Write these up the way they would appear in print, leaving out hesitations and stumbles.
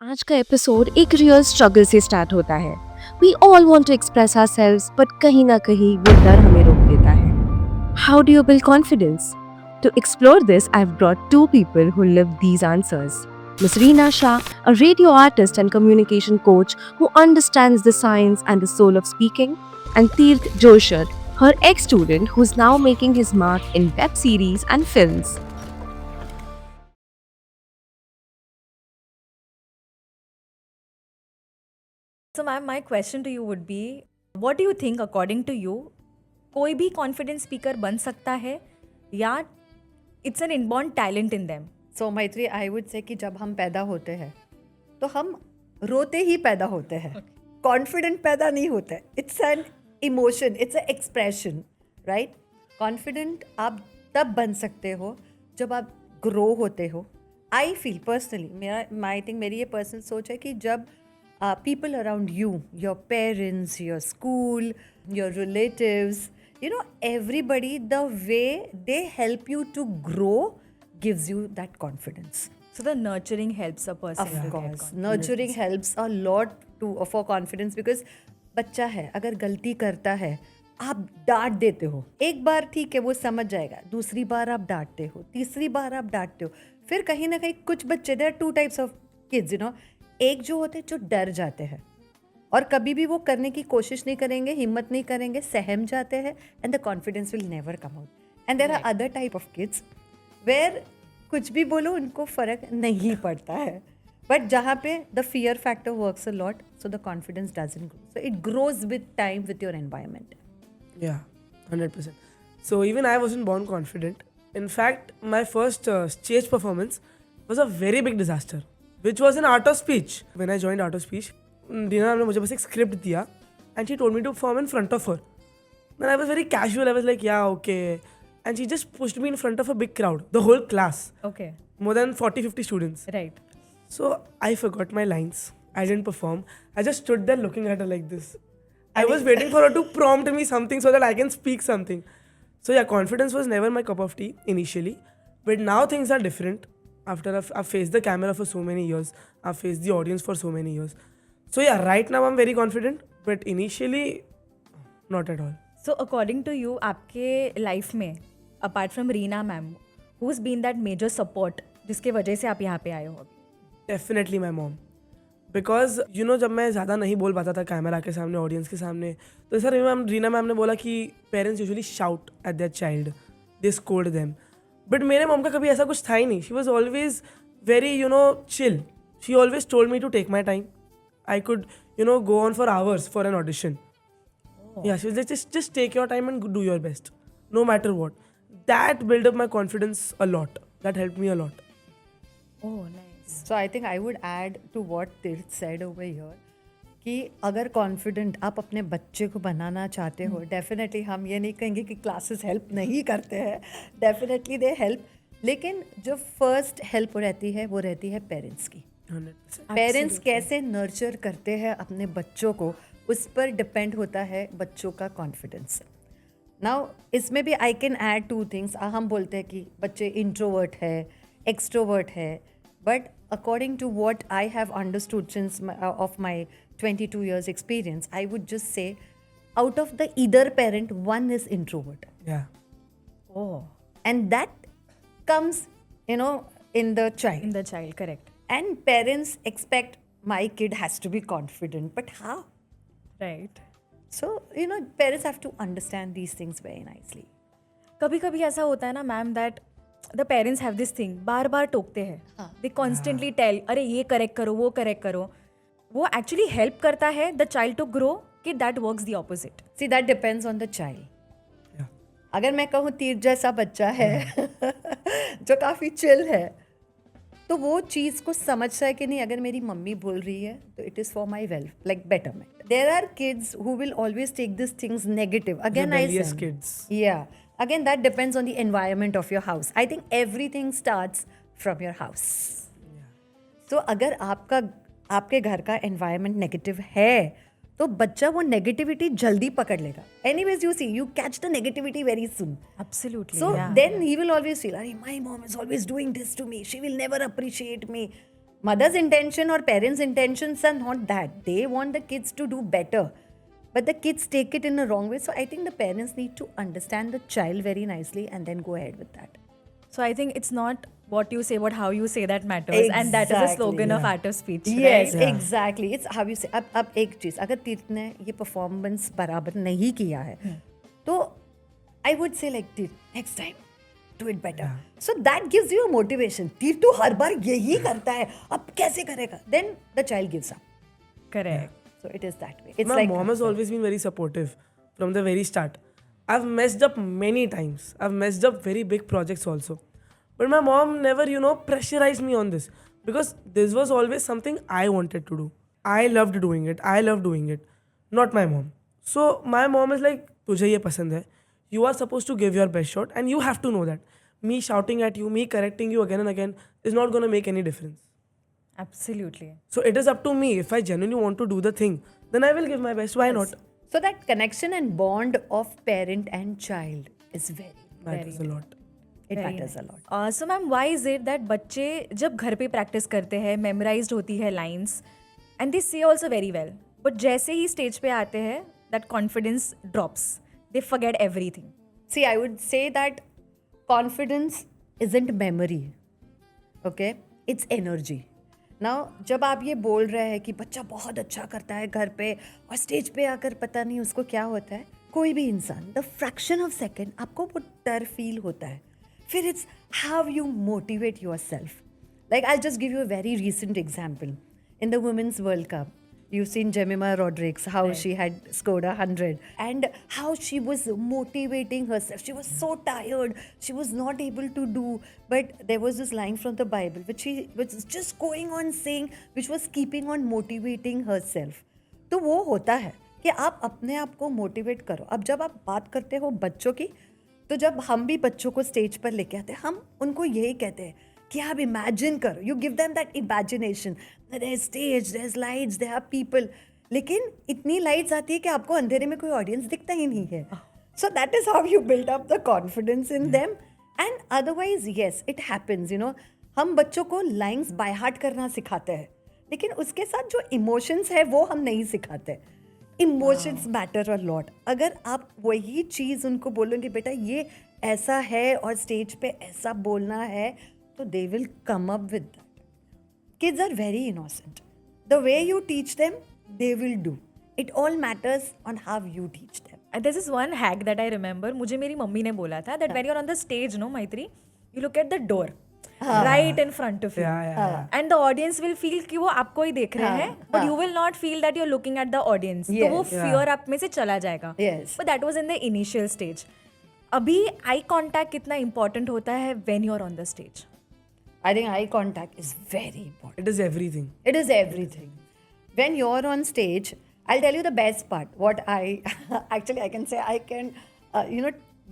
आज का एपिसोड एक रियल स्ट्रगल से स्टार्ट होता है। We all want to express ourselves but कहीं ना कहीं वो डर हमें रोक देता है। How do you build confidence? To explore this I have brought two people who live these answers. Ms. Reena Shah, a radio artist and communication coach who understands the science and the soul of speaking, and Tirth Joshar, her ex-student who's now making his mark in web series and films. So, ma'am, my question to you would be, what do you think, according to you, कोई भी confidence speaker बन सकता है या it's an inborn talent in them? So Maitri, I would से कि जब हम पैदा होते हैं तो हम रोते ही पैदा होते हैं, कॉन्फिडेंट पैदा नहीं होते. It's an emotion, it's an expression, right. Confident आप तब बन सकते हो जब आप ग्रो होते हो. I feel personally, I think मेरी ये पर्सनल सोच है कि जब people around you, your parents, your school, your relatives, everybody, the way they help you to grow gives you that confidence. So the nurturing helps a person. Of course, nurturing helps a lot for confidence, because बच्चा है, अगर गलती करता है आप डांट देते हो, एक बार ठीक है वो समझ जाएगा, दूसरी बार आप डांटते हो, तीसरी बार आप डांटते हो, फिर कहीं ना कहीं कुछ बच्चे, there are two types of kids, एक जो होते हैं जो डर जाते हैं और कभी भी वो करने की कोशिश नहीं करेंगे, हिम्मत नहीं करेंगे, सहम जाते हैं, and the confidence will never come out. And there are other type of kids where कुछ भी बोलो उनको फर्क नहीं पड़ता है, बट जहाँ पे the fear factor works a lot, so the confidence doesn't grow, so it grows with time with your environment. Yeah, 100%. So even I wasn't born confident. In fact, my first stage performance was a very big disaster, which was in art of speech. When I joined art of speech, Dina ने मुझे बस एक script दिया, and she told me to perform in front of her. Then I was very casual. I was like, yeah, okay. And she just pushed me in front of a big crowd, the whole class, Okay, more than 40-50 students. right. So I forgot my lines. I didn't perform. I just stood there looking at her like this. I was waiting for her to prompt me something so that I can speak something. So yeah, confidence was never my cup of tea initially. But now things are different. After I've faced the camera for so many years. I've faced the audience for so many years. So yeah, right now I'm very confident. But initially, not at all. So according to you, आपके life में apart from Reena ma'am, who's been that major support जिसके वजह से आप यहाँ पे आए हो अभी? Definitely my mom. बिकॉज जब मैं ज़्यादा नहीं बोल पाता था कैमरा के सामने, ऑडियंस के सामने, तो सर रीना मैम ने बोला कि parents usually shout at their child, they scold them. But मेरे मॉम का कभी ऐसा कुछ था ही नहीं. She was always very chill. She always told me to take my time. I could go on for hours for an audition. Yeah, she was like, just take your time and do your best, no matter what. That built up my confidence a lot. That helped me a lot. Oh, nice. So I think I would add to what Tirth said over here कि अगर confident आप अपने बच्चे को बनाना चाहते हो, definitely हम ये नहीं कहेंगे कि क्लासेस हेल्प नहीं करते हैं, डेफिनेटली दे हेल्प, लेकिन जो फर्स्ट हेल्प रहती है वो रहती है पेरेंट्स की. 100%. पेरेंट्स कैसे नर्चर करते हैं अपने बच्चों को, उस पर डिपेंड होता है बच्चों का कॉन्फिडेंस. नाउ इसमें भी I can add two things. हम बोलते हैं कि बच्चे इंट्रोवर्ट है, एक्सट्रोवर्ट है, but according to what I have understood since of my 22 years experience, I would just say out of the either parent, one is introvert. Yeah. Oh, And that comes, in the child. in the child, correct. And parents expect my kid has to be confident. But how? Right. So, parents have to understand these things very nicely. कभी कभी ऐसा होता है ना ma'am, that the parents have this thing, बार बार टोकते हैं, दे कॉन्स्टेंटली टेल, अरे ये करेक्ट करो, वो करेक्ट करो. वो एक्चुअली हेल्प करता है द चाइल्ड टू ग्रो, कि that works the opposite? See, that depends on the child. Yeah. अगर मैं कहूँ तीर जैसा बच्चा है जो काफ़ी चिल है, तो वो चीज़ को समझता है कि नहीं, अगर मेरी मम्मी बोल रही है तो it is for my well, like betterment. There are kids who will always take this things negative. Again I Rebellious kids. Yeah. Again, that depends on the environment of your house. I think everything starts from your house. So अगर आपके घर का environment negative है, तो बच्चा वो negativity जल्दी पकड़ लेगा. Anyways, you catch the negativity very soon. Absolutely. So yeah. then he will always feel, my mom is always doing this to me. She will never appreciate me. Mother's intention or parents' intentions are not that. They want the kids to do better. But the kids take it in a wrong way. So I think the parents need to understand the child very nicely and then go ahead with that. So I think it's not what you say, but how you say that matters. And that is the Exactly, slogan of art of speech, Yes, right? exactly. It's how you say. अब एक चीज, अगर तीर्थ ने ये performance बराबर नहीं किया है, तो I would say like तीर्थ, next time do it better. So that gives you a motivation. तीर्थ तो हर बार यही करता है, अब कैसे करेगा? Then the child gives up. Correct. So it is that way. It's My like mom has always been very supportive from the very start. I've messed up many times. I've messed up very big projects also. But my mom never, pressurized me on this because this was always something I wanted to do. I loved doing it. I love doing it. Not my mom. So my mom is like, तुझे ये पसंद है. You are supposed to give your best shot and you have to know that. Me shouting at you, me correcting you again and again is not going to make any difference. Absolutely. So it is up to me. If I genuinely want to do the thing, then I will give my best. Why not? So that connection and bond of parent and child is very, Matters a lot. it Very matters a nice. lot. So ma'am why is it that बच्चे जब घर पे practice करते हैं memorised होती है lines and they से also very well but जैसे ही स्टेज पे आते हैं that confidence drops they forget everything See, I would say that confidence isn't memory. Okay? It's energy. Now, जब आप ये बोल रहे हैं कि बच्चा बहुत अच्छा करता है घर पे और स्टेज पे आकर पता नहीं उसको क्या होता है, कोई भी इंसान द फ्रैक्शन ऑफ सेकेंड आपको वो डर फील होता है. फिर it's how you motivate your self. Like, I'll just give you a very recent example. In the Women's World Cup, you've seen Jemima Rodriguez, how she had scored 100 and how she was motivating herself. She was so tired. She was not able to do. But there was this line from the Bible, which she was just going on saying, which was keeping on motivating herself. तो वो होता है कि आप अपने आप को motivate करो. अब जब आप बात करते हो बच्चों की, तो जब हम भी बच्चों को स्टेज पर लेके आते हैं, हम उनको यही कहते हैं कि आप इमेजिन करो. You give them that imagination. There is stage, there is lights, there are people. लेकिन इतनी लाइट्स आती है कि आपको अंधेरे में कोई ऑडियंस दिखता ही नहीं है. So that is how you build up the confidence in them. And otherwise yes it happens. हम बच्चों को लाइन्स बाय हार्ट करना सिखाते हैं, लेकिन उसके साथ जो इमोशंस है वो हम नहीं सिखाते. Emotions matter a lot. अगर आप वही चीज़ उनको बोलोगे बेटा ये ऐसा है और स्टेज पे ऐसा बोलना है, तो they will come up with that. Kids are very innocent. The way you teach them, they will do. It all matters on how you teach them. This is one hack that I remember मुझे मेरी mummy ने बोला था that when you are on the stage no Maitri you look at the door right in front of you and the audience will feel कि वो आपको ही देख रहे हैं but you will not feel that you are looking at the audience. तो वो fear आप में से चला जाएगा. Yes. But that was in the initial stage. अभी आई कांटेक्ट कितना इंपॉर्टेंट होता है when you are on the stage. I think eye contact is very important. It is everything. It is everything. When you're on stage, I'll tell you the best part. What I actually I can say I can,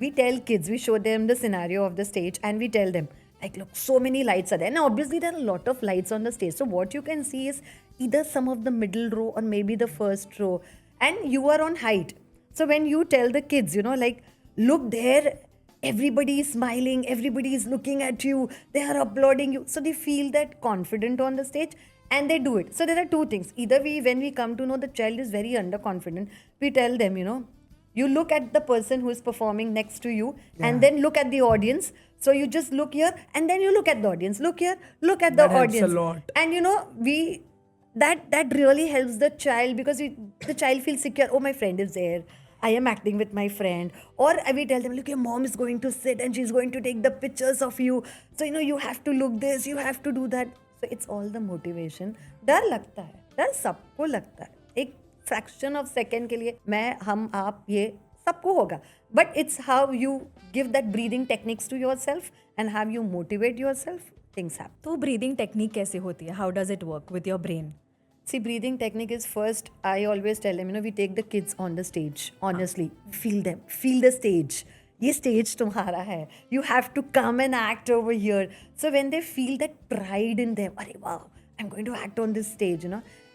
we tell kids, we show them the scenario of the stage, and we tell them like, look, so many lights are there. Now, obviously, there are a lot of lights on the stage. So what you can see is either some of the middle row or maybe the first row, and you are on height. So when you tell the kids, like, look there. Everybody is smiling, everybody is looking at you, they are applauding you. So they feel that confident on the stage and they do it. So there are two things. Either when we come to know the child is very underconfident, we tell them, you look at the person who is performing next to you and then look at the audience. So you just look here and then you look at the audience. Look here, look at the That helps audience. a lot. And that really helps the child because the child feels secure. Oh, my friend is there. I am acting with my friend. Or we tell them, look, your mom is going to sit and she's going to take the pictures of you. So, you have to look this, you have to do that. So, it's all the motivation. डर लगता है, डर सबको लगता है. एक fraction of second के लिए मैं, हम, आप, ये सबको होगा. But it's how you give that breathing techniques to yourself and how you motivate yourself, things happen. तो ब्रीदिंग टेक्निक कैसे होती है? How does it work with your brain? See, breathing technique is first, I always tell them, we take the kids on the stage, honestly, feel them, feel the stage. ये stage तुम्हारा है. You have to come and act over here. So when they feel that pride in them, अरे wow, I'm going to act on this stage,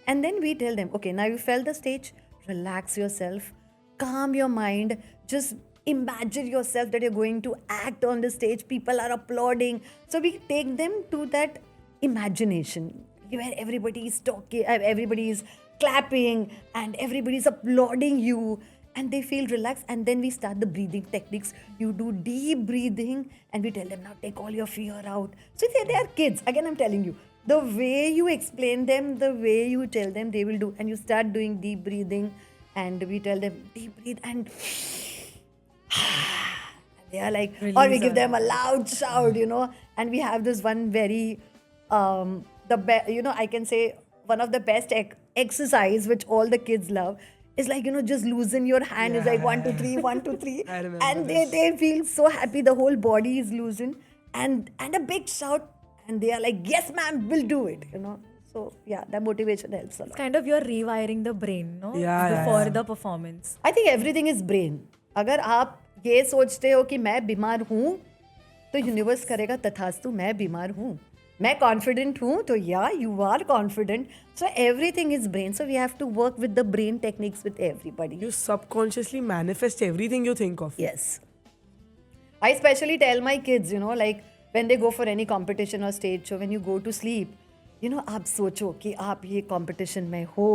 And then we tell them, okay, now you felt the stage, relax yourself, calm your mind, just imagine yourself that you're going to act on the stage, people are applauding. So we take them to that imagination. where everybody is talking, everybody is clapping, and everybody is applauding you, and they feel relaxed. And then we start the breathing techniques. You do deep breathing, and we tell them, now take all your fear out. So they are kids. Again, I'm telling you, the way you explain them, the way you tell them, they will do. And you start doing deep breathing, and we tell them, deep breathe, and they are like, or we give them a loud shout, and we have this one very I can say one of the best exercise which all the kids love is like, just loosen your hand. It's like 1 2 3 1 2 3 I remember and they feel so happy, the whole body is loosened, and a big shout, and they are like, yes ma'am, we'll do it. So yeah, that motivation helps a lot. Kind of you're rewiring the brain, no? Yeah, For yeah. the performance. I think everything is brain. अगर आप ये सोचते हो कि मैं बीमार हूँ, तो यूनिवर्स करेगा तथास्तु, मैं बीमार हूँ. मैं कॉन्फिडेंट हूँ, तो yeah you are confident. So everything is brain. So we have to work with the brain techniques with everybody. You subconsciously manifest everything you think of. Yes. I especially tell my kids, like when they go for any competition or stage show, when you go to sleep, आप सोचो कि आप ये competition में हो,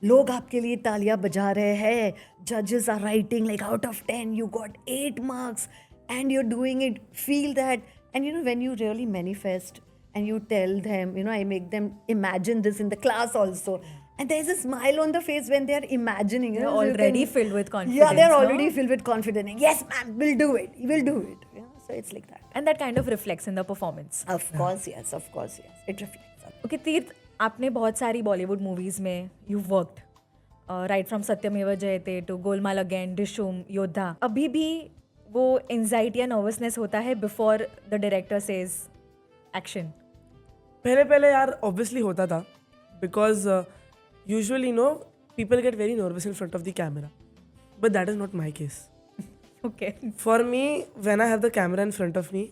लोग आपके लिए तालियां बजा रहे हैं, जजेस are writing like out of 10 you got 8 marks, and you're doing it, feel that. And when you really manifest and you tell them, I make them imagine this in the class also, and there's a smile on the face when they're imagining. They're so you already can- filled with Yeah, confidence, they're no? already filled with confidence. Yes ma'am, we'll do it, so it's like that. And that kind of reflects in the performance. Of course yes, it reflects. Okay तीर्थ, आपने बहुत सारी Bollywood movies में you worked, right from सत्यमेव जयते to Golmaal again, Dishoom, योद्धा. अभी भी वो एंजाइटी या नर्वसनेस होता है before the director says action? पहले यार ऑब्वियसली होता था, because usually people get very nervous in front of the camera, but that is not my case. Okay. For me, when I have the camera in front of me,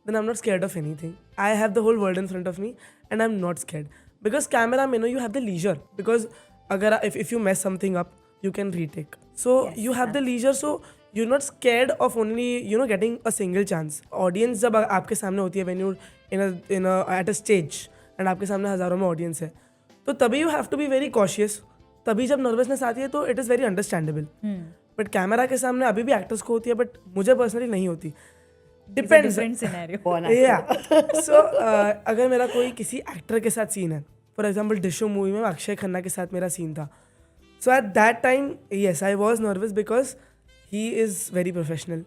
then I'm not scared of anything. I have the whole world in front of me, and I'm not scared. Because camera mein, you have the leisure. Because if you mess something up, you can retake. So you have the leisure, so you're not scared of only getting a single chance. Audience जब आपके सामने होती है, when you're at a stage, and आपके सामने हजारों में audience है, तो तभी you have to be very cautious. तभी जब nervousness आती है, तो it is very understandable. But camera के सामने अभी भी एक्टर्स को होती है, बट मुझे पर्सनली नहीं होती. डिपेंड्स. Different scenario. सो अगर मेरा कोई किसी एक्टर के साथ सीन है, फॉर एग्जाम्पल डिशो मूवी में अक्षय खन्ना के साथ मेरा सीन था, so at that time yes I was nervous because he is very professional.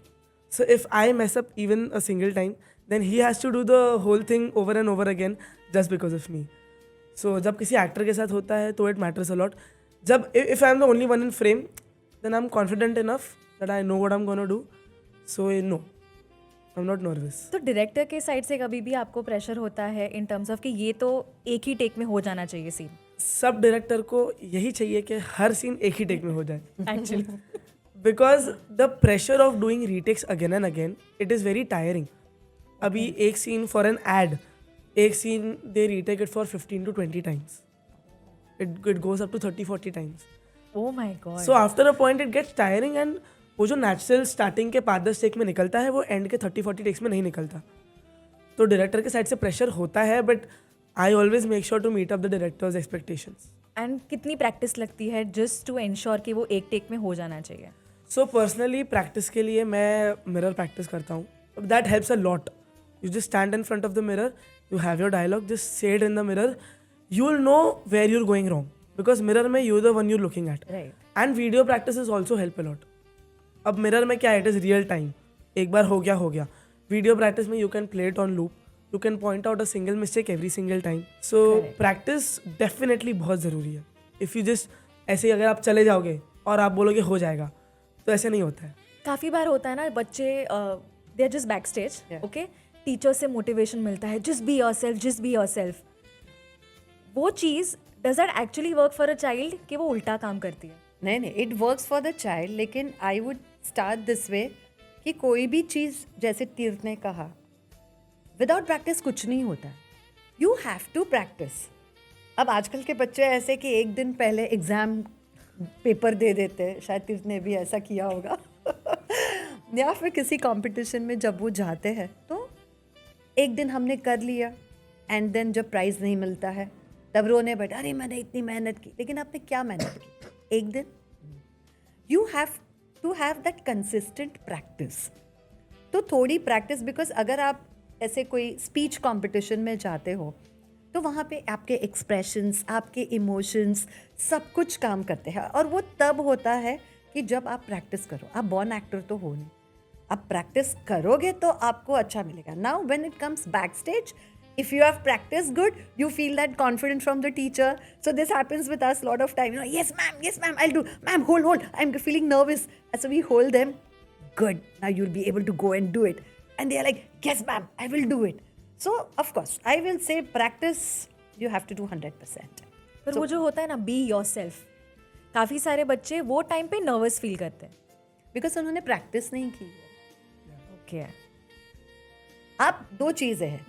So if I mess up even a single time, then he has to do the whole thing over and over again just because of me. So जब किसी actor के साथ होता है तो it matters a lot. जब if I am the only one in frame, then I'm confident enough that I know what I'm gonna do. So no, I'm not nervous. तो director के साइड से कभी भी आपको प्रेशर होता है in terms of कि ये तो एक ही टेक में हो जाना चाहिए सीन? सब डायरेक्टर को यही चाहिए कि हर सीन एक ही टेक में हो जाए. Actually Because the pressure of doing retakes again and again, it is very tiring. अभी एक सीन for an ad, एक scene they retake it for 15 to 20 times. It goes up to 30-40 times. Oh my God. So after a point it gets tiring, and वो जो natural starting के 5-10 take में निकलता है, वो एंड के 30-40 takes में नहीं निकलता. तो डायरेक्टर के साइड से प्रेशर होता है, but I always make sure to meet up the directors expectations. And कितनी प्रैक्टिस लगती है जस्ट टू इंश्योर कि वो एक टेक में हो जाना चाहिए? सो पर्सनली प्रैक्टिस के लिए मैं मिरर प्रैक्टिस करता हूँ. That helps a lot. You just stand in front of the mirror, you have your dialogue, just say it in the mirror, you will know where you're going wrong, because mirror में you the one you're looking at. Right. And video practice is also help a lot. अब mirror में क्या, it is real time, एक बार हो गया. Video practice में you can play it on loop, you can point out a single mistake every single time. So practice definitely बहुत ज़रूरी है. इफ़ यू जस्ट ऐसे ही अगर आप चले जाओगे और आप बोलोगे हो जाएगा, तो ऐसे नहीं होता है. काफ़ी बार होता है ना, बच्चे they are just back stage, okay, teacher से मोटिवेशन मिलता है, just be yourself, just be yourself. वो चीज़ does that actually work for a child कि वो उल्टा काम करती है? नहीं, it works for the child, लेकिन I would start this way कि कोई भी चीज़, जैसे तीर्थ ने कहा, विदाउट प्रैक्टिस कुछ नहीं होता. You have to practice. अब आजकल के बच्चे ऐसे कि एक दिन पहले एग्ज़ाम पेपर दे देते हैं, शायद तीर्थ ने भी ऐसा किया होगा या फिर किसी कंपटीशन में जब वो जाते हैं तो एक दिन हमने कर लिया, एंड देन जब प्राइज़ नहीं मिलता है तब रोने बैठे, अरे मैंने इतनी मेहनत की, लेकिन आपने क्या मेहनत की? एक दिन. You have to have that consistent practice. तो थोड़ी प्रैक्टिस, बिकॉज अगर आप ऐसे कोई स्पीच कंपटीशन में जाते हो तो वहाँ पे आपके एक्सप्रेशंस, आपके इमोशंस, सब कुछ काम करते हैं. और वो तब होता है कि जब आप प्रैक्टिस करो. आप बॉर्न एक्टर तो हो नहीं, आप प्रैक्टिस करोगे तो आपको अच्छा मिलेगा. Now when it comes back stage, if you have practiced good, you feel that confidence from the teacher. So this happens with us a lot of time. You know, yes ma'am, I'll do. Ma'am, hold, I'm feeling nervous. And so we hold them. Good. Now you'll be able to go and do it. And they are like, yes ma'am, I will do it. So of course, I will say practice. You have to do 100%. पर वो जो होता है ना, be yourself, काफ़ी सारे बच्चे वो टाइम पे नर्वस फील करते हैं. Because उन्होंने प्रैक्टिस नहीं की. ओके. आप दो चीज़ें हैं.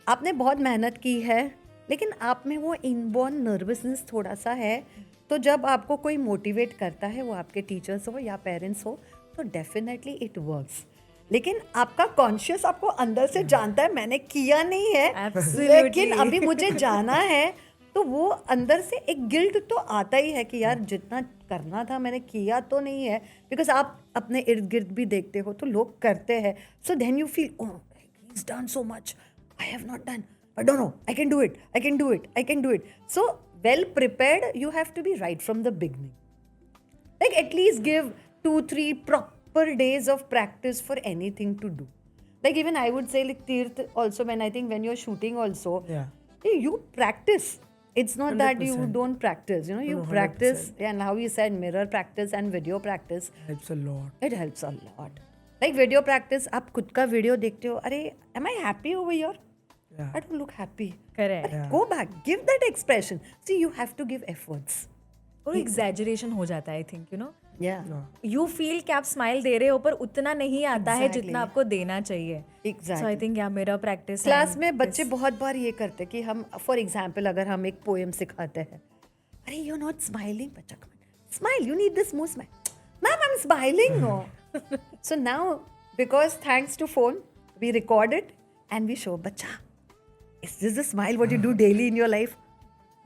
आपने बहुत मेहनत की है, लेकिन आप में वो इनबॉर्न नर्वसनेस थोड़ा सा है. तो जब आपको कोई मोटिवेट करता है, वो आपके टीचर्स हो या पेरेंट्स हो, तो डेफिनेटली इट वर्क्स. लेकिन आपका कॉन्शियस आपको अंदर से जानता है मैंने किया नहीं है, Absolutely. लेकिन अभी मुझे जाना है. तो वो अंदर से एक गिल्ट तो आता ही है कि यार जितना करना था मैंने किया तो नहीं है. बिकॉज आप अपने इर्द गिर्द भी देखते हो तो लोग करते हैं. So then you feel, oh he is done so much, I have not done, but no, I can do it. So well prepared, you have to be right from the beginning. Like at least give 2-3 proper days of practice for anything to do. Like even I would say, like Tirth also, when you're shooting also, you practice. It's not that you 100%. don't practice, you know, you 100%. practice. And how you said mirror practice and video practice. Helps a lot. It helps a lot. Like video practice, आप खुद का video देखते हो, अरे am I happy over here? Yeah. I don't look happy. Correct. But go back, give that expression. See, you have to give efforts. और exaggeration हो जाता है, I think, you know. Yeah. No. You feel कि आप smile दे रहे हो पर उतना नहीं आता है Exactly. जितना आपको देना चाहिए. Exactly. सो आई थिंक या मेरा प्रैक्टिस क्लास में बच्चे बहुत बार ये करते हैं कि हम, फॉर एग्जाम्पल, अगर हम एक पोएम सिखाते हैं, अरे यू नॉट स्माइलिंग, बच्चा smile, you need this more smile, ma'am I am smiling. No. So now because thanks to phone we record it and we show, बच्चा is this the smile what you do daily in your life?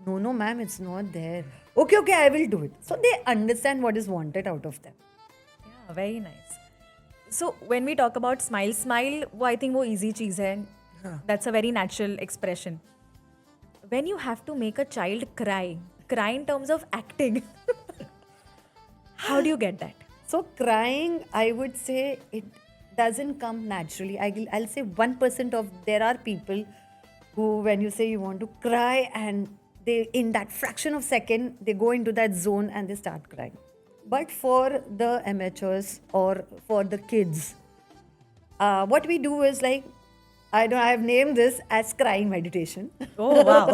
No ma'am, it's not there. Okay, I will do it. So they understand what is wanted out of them. Yeah, very nice. So when we talk about smile, वो I think वो easy चीज़ है. That's a very natural expression. When you have to make a child cry in terms of acting, how do you get that? So crying, I would say it doesn't come naturally. I'll say 1% of, there are people who, when you say you want to cry, and they, in that fraction of second, they go into that zone and they start crying. But for the amateurs or for the kids, what we do is like, I have named this as crying meditation. Oh wow.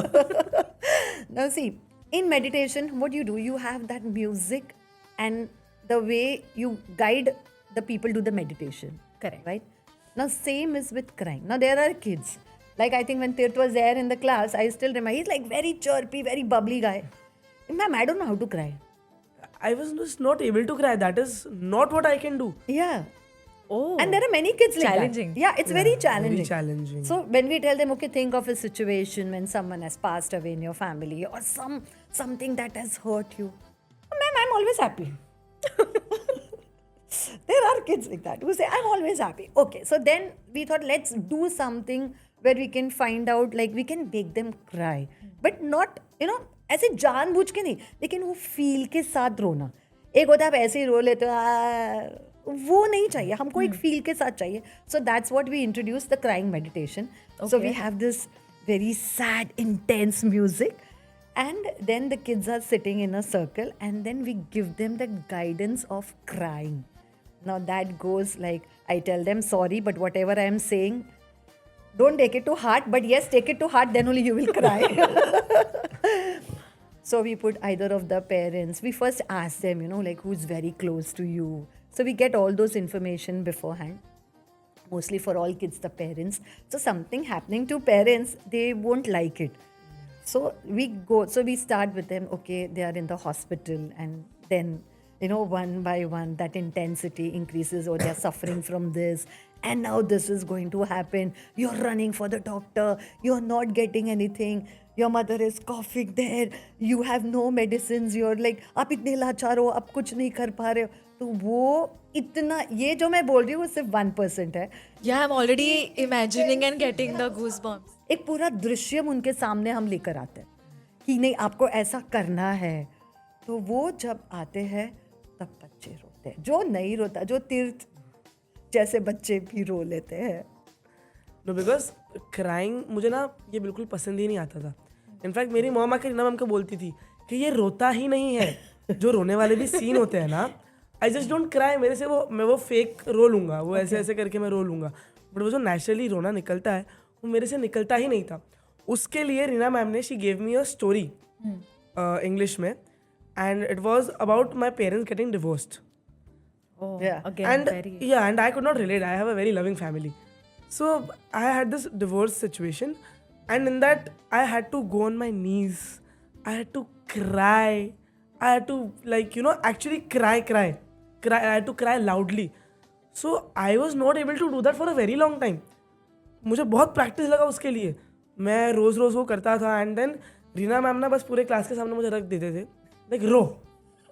Now see, in meditation, what you do, you have that music and the way you guide the people to the meditation. Correct. Right? Now same is with crying. Now there are kids. Like I think when Tirth was there in the class, I still remember, he's like very chirpy, very bubbly guy. Ma'am, I don't know how to cry. I was just not able to cry. That is not what I can do. Yeah. Oh. And there are many kids like Challenging. that. Yeah, it's very challenging. Very challenging. So when we tell them, okay, think of a situation when someone has passed away in your family or something that has hurt you. Oh, ma'am, I'm always happy. There are kids like that who say, I'm always happy. Okay, so then we thought, let's do something where we can find out, like we can make them cry. But not, you know, ऐसे जानबूझ के नहीं, लेकिन वो feel के साथ रोना. एक होता है आप ऐसे ही रो लेते हो, वो नहीं चाहिए, हमको एक फील के साथ चाहिए. So that's what we introduced, the crying meditation. So we have this very sad, intense music. And then the kids are sitting in a circle and then we give them the guidance of crying. Now that goes like, I tell them, sorry, but whatever I am saying, don't take it to heart, but yes, take it to heart, then only you will cry. So we put either of the parents. We first ask them, you know, like who's very close to you. So we get all those information beforehand. Mostly for all kids, the parents. So something happening to parents, they won't like it. So we start with them, okay, they are in the hospital, and then, you know, one by one, that intensity increases, or they're suffering from this, and now this is going to happen. You're running for the doctor, you're not getting anything, your mother is coughing there, you have no medicine, you're like आप इतने लाचार हो, आप कुछ नहीं कर पा रहे हो. तो वो इतना, ये जो मैं बोल रही हूँ वो सिर्फ 1% है. Yeah, I'm already imagining and getting the goosebumps. एक पूरा दृश्य उनके सामने हम लेकर आते हैं कि नहीं आपको ऐसा करना है. तो वो जब आते हैं तब बच्चे रोते हैं. जो नहीं रोता, जो तीर्थ जैसे बच्चे भी रो लेते हैं. नो बिकॉज क्राइंग मुझे ना ये बिल्कुल पसंद ही नहीं आता था. इनफैक्ट मेरी मॉम आकर रीना मैम को बोलती थी कि ये रोता ही नहीं है. जो रोने वाले भी सीन होते हैं ना, आई जस्ट डोंट क्राई. मेरे से मैं वो फेक रो लूँगा, वो ऐसे ऐसे करके मैं रो लूँगा. बट वो जो नेचुरली रोना निकलता है वो मेरे से निकलता ही नहीं था. उसके लिए रीना मैम ने she gave me a story English में, and it was about my parents getting divorced. Oh, Yeah. again, And very. yeah, and I could not relate. I have a very loving family. So I had this divorce situation, and in that I had to go on my knees. I had to cry. I had to, like, actually cry. I had to cry loudly. So I was not able to do that for a very long time. मुझे बहुत practice लगा उसके लिए. मैं रोज़ वो करता था, and then Reena ma'am ना बस पूरे क्लास के सामने मुझे रख देते थे, लाइक रो.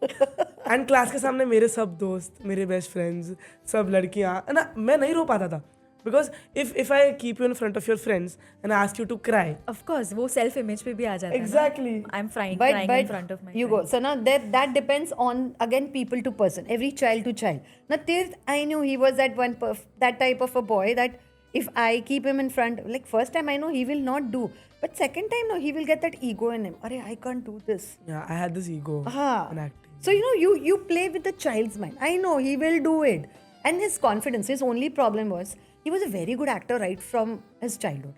एंड क्लास के सामने मेरे सब दोस्त, मेरे बेस्ट फ्रेंड्स, सब लड़कियाँ ना, मैं नहीं रो पाता था. Because if I keep you in front of your friends and I ask you to cry. Of course, वो self image पे भी आ जाता है ना. Exactly. I'm crying But in front of my you friends. go. So now that depends on, again, people to person, every child to child. Now Tirth, I knew he was that type of a boy that if I keep him in front, like first time I know he will not do, but second time no, he will get that ego in him. Arey, I can't do this. Yeah, I had this ego in acting. So you play with the child's mind. I know he will do it, and his confidence. His only problem was he was a very good actor right from his childhood.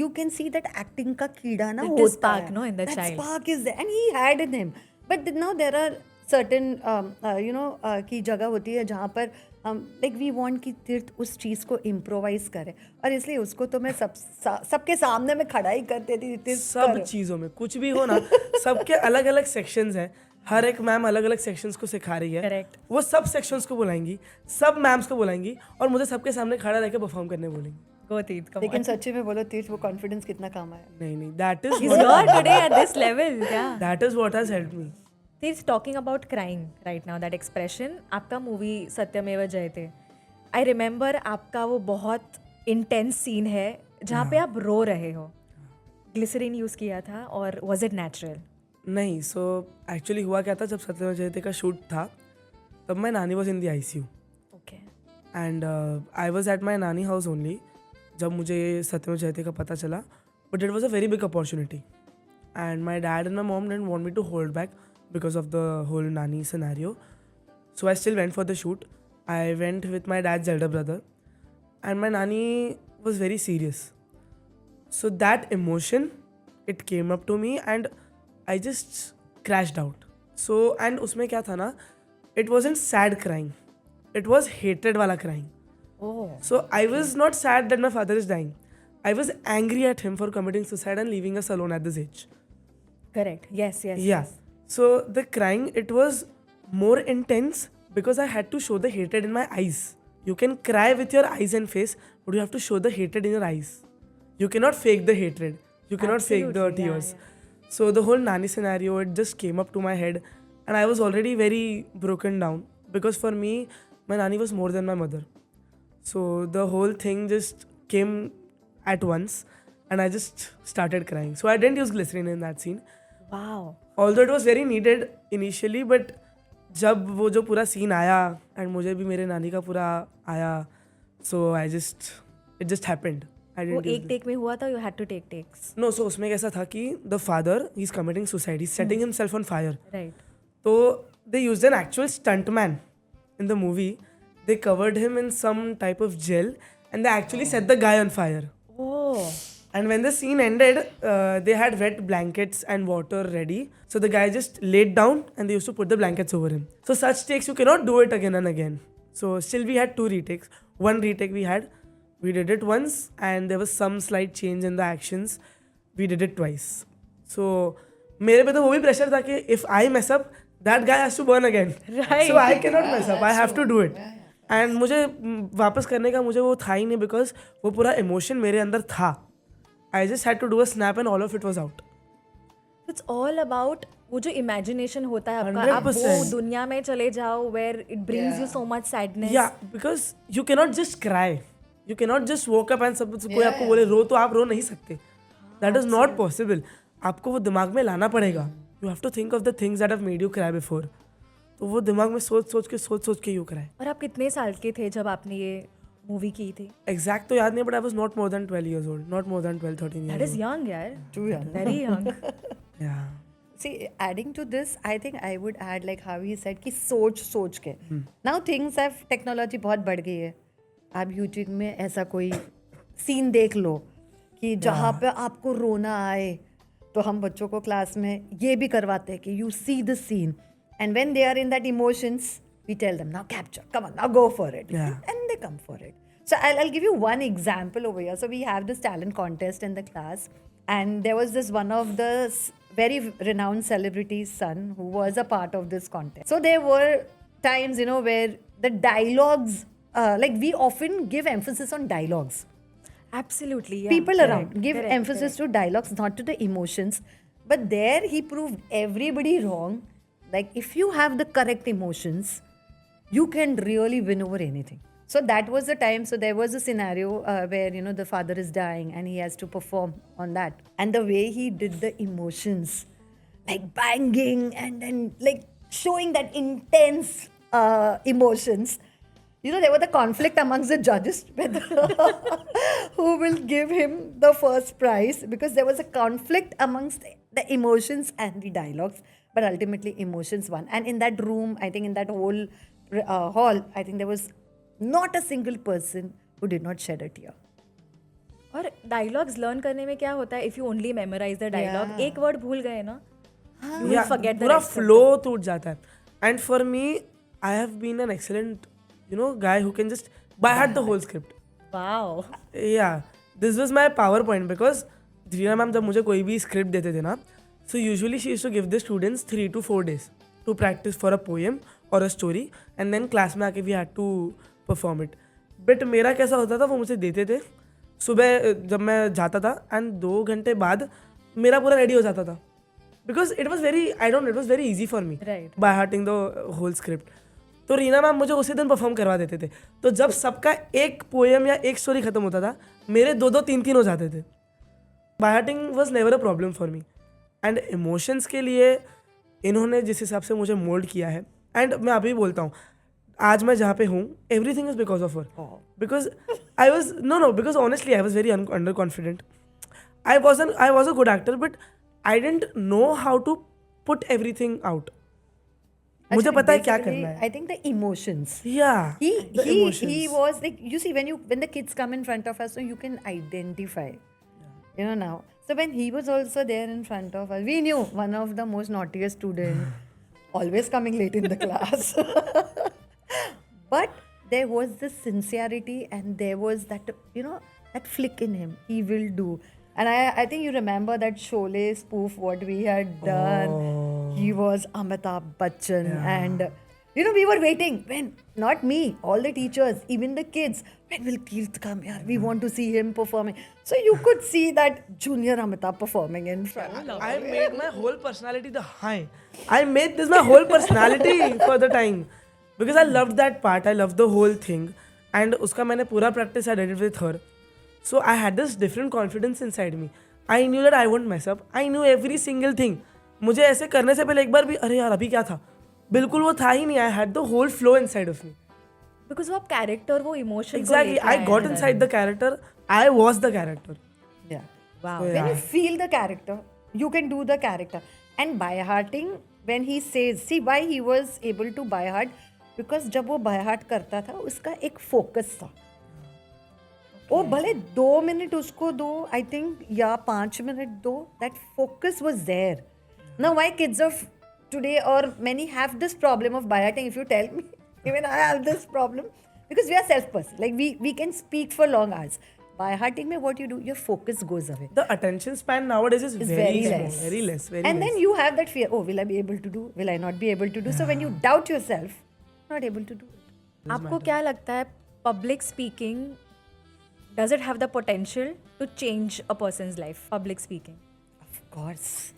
You can see that acting ka keeda na That hota spark, hai. no, in the that child. spark is there, and he had in him. But now there are certain की जगह होती है जहाँ पर like we want कि तीर्थ उस चीज़ को improvise करे, और इसलिए उसको तो मैं सबके सामने में खड़ा ही कर देती थी. सब चीज़ों में कुछ भी हो ना, सबके अलग अलग सेक्शंस हैं. हर एक मैम अलग अलग सेक्शंस को सिखा रही है. Correct. वो सब सेक्शंस को बुलाएंगी, सब मैम्स को बुलाएंगी, और मुझे सबके सामने खड़ा रह के परफॉर्म करने बोलेंगी. Go Teeth, come लेकिन on. सच्ची में बोलो तीर्थ, वो कॉन्फिडेंस कितना काम आया. नहीं, that is He's not today at this level. Yeah. that is what has helped me. He's talking about crying right now, that expression. आपका मूवी सत्यमेव जयते, आई रिमेंबर आपका वो बहुत इंटेंस सीन है जहाँ पे आप रो रहे हो. ग्लिसरीन यूज़ किया था, और वॉज इट नेचुरल? नहीं, सो एक्चुअली हुआ क्या था, जब सत्यमेव जयते का शूट था तब my नानी was in the ICU, okay. And I was at my नानी हाउस ओनली जब मुझे सत्यमेव जयते का पता चला. But it was a very big opportunity, and my dad and my mom didn't want me to hold back because of the whole Nani scenario. So I still went for the shoot. I went with my dad's elder brother, and my Nani was very serious. So that emotion, it came up to me, and I just crashed out. So, and उसमें क्या था ना, it wasn't sad crying. It was hatred वाला crying. Oh. So I was not sad that my father is dying. I was angry at him for committing suicide and leaving us alone at this age. Correct. Yes. Yeah. So the crying, it was more intense because I had to show the hatred in my eyes. You can cry with your eyes and face, but you have to show the hatred in your eyes. You cannot fake the hatred. You cannot fake the Absolutely, yeah, tears. So the whole Nani scenario, it just came up to my head, and I was already very broken down because for me, my Nani was more than my mother. So the whole thing just came at once, and I just started crying. So I didn't use glycerin in that scene. Wow. Although it was very needed initially, but जब वो जो पूरा scene आया and मुझे भी मेरे नानी का पूरा आया, सो it just happened. I वो didn't एक टेक में हुआ था, you had to take takes. no, so उसमें कैसा था कि the father, he's committing suicide, he's setting himself on fire. Right. So they used an actual stuntman in the movie. They covered him in some type of gel, and they actually set the guy on fire. Oh. And when the scene ended, they had wet blankets and water ready. So the guy just laid down and they used to put the blankets over him. So such takes, you cannot do it again and again. So still we had 2 retakes. One retake we did it once, and there was some slight change in the actions. We did it twice. So मेरे पे तो वो भी pressure था कि if I mess up, that guy has to burn again. Right. So I cannot mess up. I have to do it. And मुझे वापस करने का मुझे वो था ही नहीं, because वो पूरा emotion मेरे अंदर था. I just had to do a snap and all of it was out. It's all about वो जो इमेजिनेशन होता है आपका, आप वो 100%. दुनिया में चले जाओ where it brings you so much sadness. Yeah, because you cannot just cry. You cannot just woke up and सब कोई आपको बोले रो तो आप रो नहीं सकते. That is not possible. आपको वो दिमाग में लाना पड़ेगा. You have to think of the things that have made you cry before. तो वो दिमाग में सोच के यू कराए. और आप कितने साल के थे जब आपने ये मूवी की थी? एग्जैक्ट तो याद नहीं, but I was not more than 12 years old, not more than 12-13 that years is young यार, Too young. Very young. old. Yeah. See, adding to this, I think I would add like how he said कि सोच के. Now things have technology बहुत बढ़ गई है. आप YouTube में ऐसा कोई सीन देख लो कि जहाँ पे आपको रोना आए, तो हम बच्चों को क्लास में ये भी करवाते हैं कि you see the scene and when they are in that emotions, we tell them now capture, come on, now go for it. Yeah. And they come for it. So I'll give you one example over here. So we have this talent contest in the class, and there was this one of the very renowned celebrity's son who was a part of this contest. So there were times, where the dialogues, like we often give emphasis on dialogues. Absolutely, yeah. People Correct, around give correct, emphasis to dialogues, not to the emotions. But there he proved everybody wrong. Like if you have the correct emotions, you can really win over anything. So that was the time. So there was a scenario where the father is dying and he has to perform on that. And the way he did the emotions, like banging and then like showing that intense emotions. There was the conflict amongst the judges whether who will give him the first prize, because there was a conflict amongst the emotions and the dialogues. But ultimately, emotions won. And in that room, I think in that whole hall, I think there was not a single person who did not shed a tear. और dialogues learn करने में क्या होता है, if you only memorise the dialogue, एक word भूल गए ना, you will forget the पूरा rest of फ्लो टूट जाता है. And for me, I have been an excellent guy who can just by heart the whole script. Wow. Yeah, this was my PowerPoint because Dreena ma'am जब मुझे कोई भी script देते थे ना, so usually she used to give the students 3 to 4 days to practice for a poem or a story, and then class में आके we had to perform it. But मेरा कैसा होता था, वो मुझे देते थे सुबह जब मैं जाता था, and 2 घंटे बाद मेरा पूरा रेडी हो जाता था, because it was very easy for me Right. by hearting the whole script. तो रीना मैम मुझे उसी दिन परफॉर्म करवा देते थे. तो जब सबका एक पोएम या एक स्टोरी खत्म होता था, मेरे 2-2 3-3 हो जाते थे. By hearting was never a problem for me. And emotions के लिए इन्होंने जिस हिसाब से मुझे मोल्ड किया है, एंड मैं अभी बोलता हूँ, आज मैं जहाँ पे हूँ, everything is because of her. Because I was because honestly I was very under confident. I was a good actor, but I didn't know how to put everything out. मुझे पता है क्या करना है. I think the emotions. Yeah, He the he emotions. he was like, you see, when the kids come in front of us, so you can identify. Now. So when he was also there in front of us, we knew one of the most naughtiest student, always coming late in the class. But there was this sincerity and there was that, that flick in him. He will do. And I think you remember that Sholay spoof what we had done. He was Amitabh Bachchan, and we were waiting. When, not me, all the teachers, even the kids, when will Keerth come here? We want to see him performing. So you could see that junior Amitabh performing in front. I made my whole personality the high. I made this my whole personality for the time because I loved that part. I loved the whole thing, and uska मैंने पूरा practice I did it with her. So I had this different confidence inside me. I knew that I won't mess up. I knew every single thing. मुझे ऐसे करने से पहले एक बार भी अरे यार अभी क्या था, बिल्कुल वो था ही नहीं. I had the whole flow inside of me. Because वो आप कैरेक्टर, वो emotion Exactly. I got inside the character. I was the character. Yeah. Wow. So, When you yeah. feel the character, you can do the character. And by hearting, when he says, see why he was able to by heart, because जब वो by heart करता था, उसका एक focus था. वो भले 2 minute उसको दो, I think, या 5 मिनट दो, that focus was there. Now why kids of today or many have this problem of by hearting? If you tell me, even I have this problem, because we are self-person. Like we can speak for long hours. By hearting में what you do, your focus goes away. The attention span nowadays is It's very very small, less. very less, very And less. then you have that fear, oh, will I be able to do? Will I not be able to do? So when you doubt yourself, not able to do it. आपको क्या लगता है, public speaking Does it have the potential to change a person's life? Public speaking. Of course.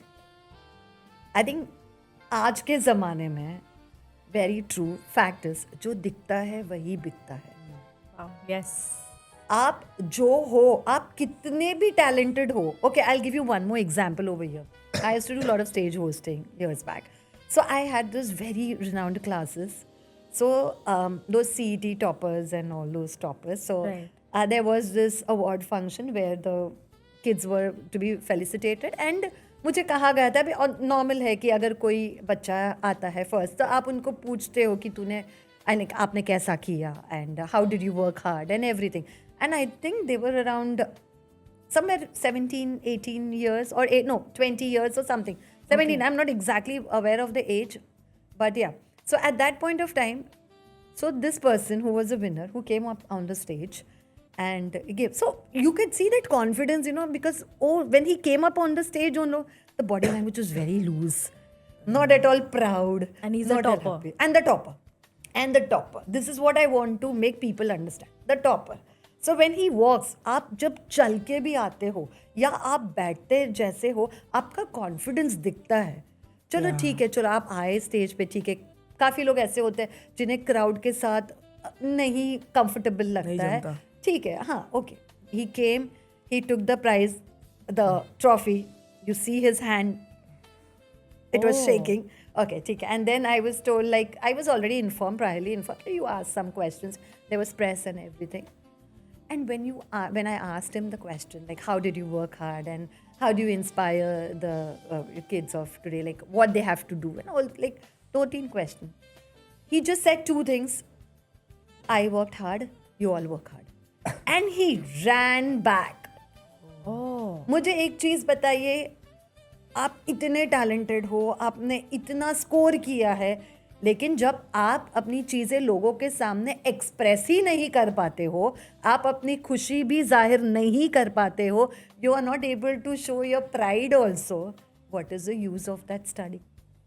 I think आज के ज़माने में very true fact is जो दिखता है वही बिकता है. Wow. Yes. आप जो हो, आप कितने भी टैलेंटेड हो. Okay, I give you one more example over here. I used to do lot of stage hosting years back. So I had this very renowned classes. So those CET toppers and all those toppers. So Right. there was this award function where the kids were to be felicitated and मुझे कहा गया था भी normal है कि अगर कोई बच्चा आता है फर्स्ट तो आप उनको पूछते हो कि तूने आपने कैसा किया and how did you work hard and everything. And I think they were around somewhere 17, 18 years or 20 years or something. 17, I'm not exactly aware of the age, but yeah. So at that point of time, so this person who was a winner, who came up on the stage and gave, so you could see that confidence, because when he came up on the stage, the body language was very loose, not at all proud. And he's a not at topper. happy. And the topper. This is what I want to make people understand. The topper. So when he walks, आप जब चल के भी आते हो या आप बैठते जैसे हो, आपका कॉन्फिडेंस दिखता है. चलो ठीक है, चलो आप आए स्टेज पे, ठीक है. काफ़ी लोग ऐसे होते हैं जिन्हें क्राउड के साथ नहीं कंफर्टेबल लगता है. ठीक है, हाँ, okay. He came, he took the prize, the trophy. You see his hand, it was shaking. Okay, ठीक है. And then I was told, like, I was already priorly informed. You asked some questions. There was press and everything. And when I asked him the question, like, how did you work hard and how do you inspire the kids of today, like what they have to do and all, like 13 questions. He just said two things. I worked hard, you all work hard. And he ran back. Oh. मुझे एक चीज़ बताइए, आप इतने talented हो, आपने इतना score किया है, लेकिन जब आप अपनी चीज़ें लोगों के सामने एक्सप्रेस ही नहीं कर पाते हो, आप अपनी खुशी भी जाहिर नहीं कर पाते हो, you are not able to show your pride also, what is the use of that study?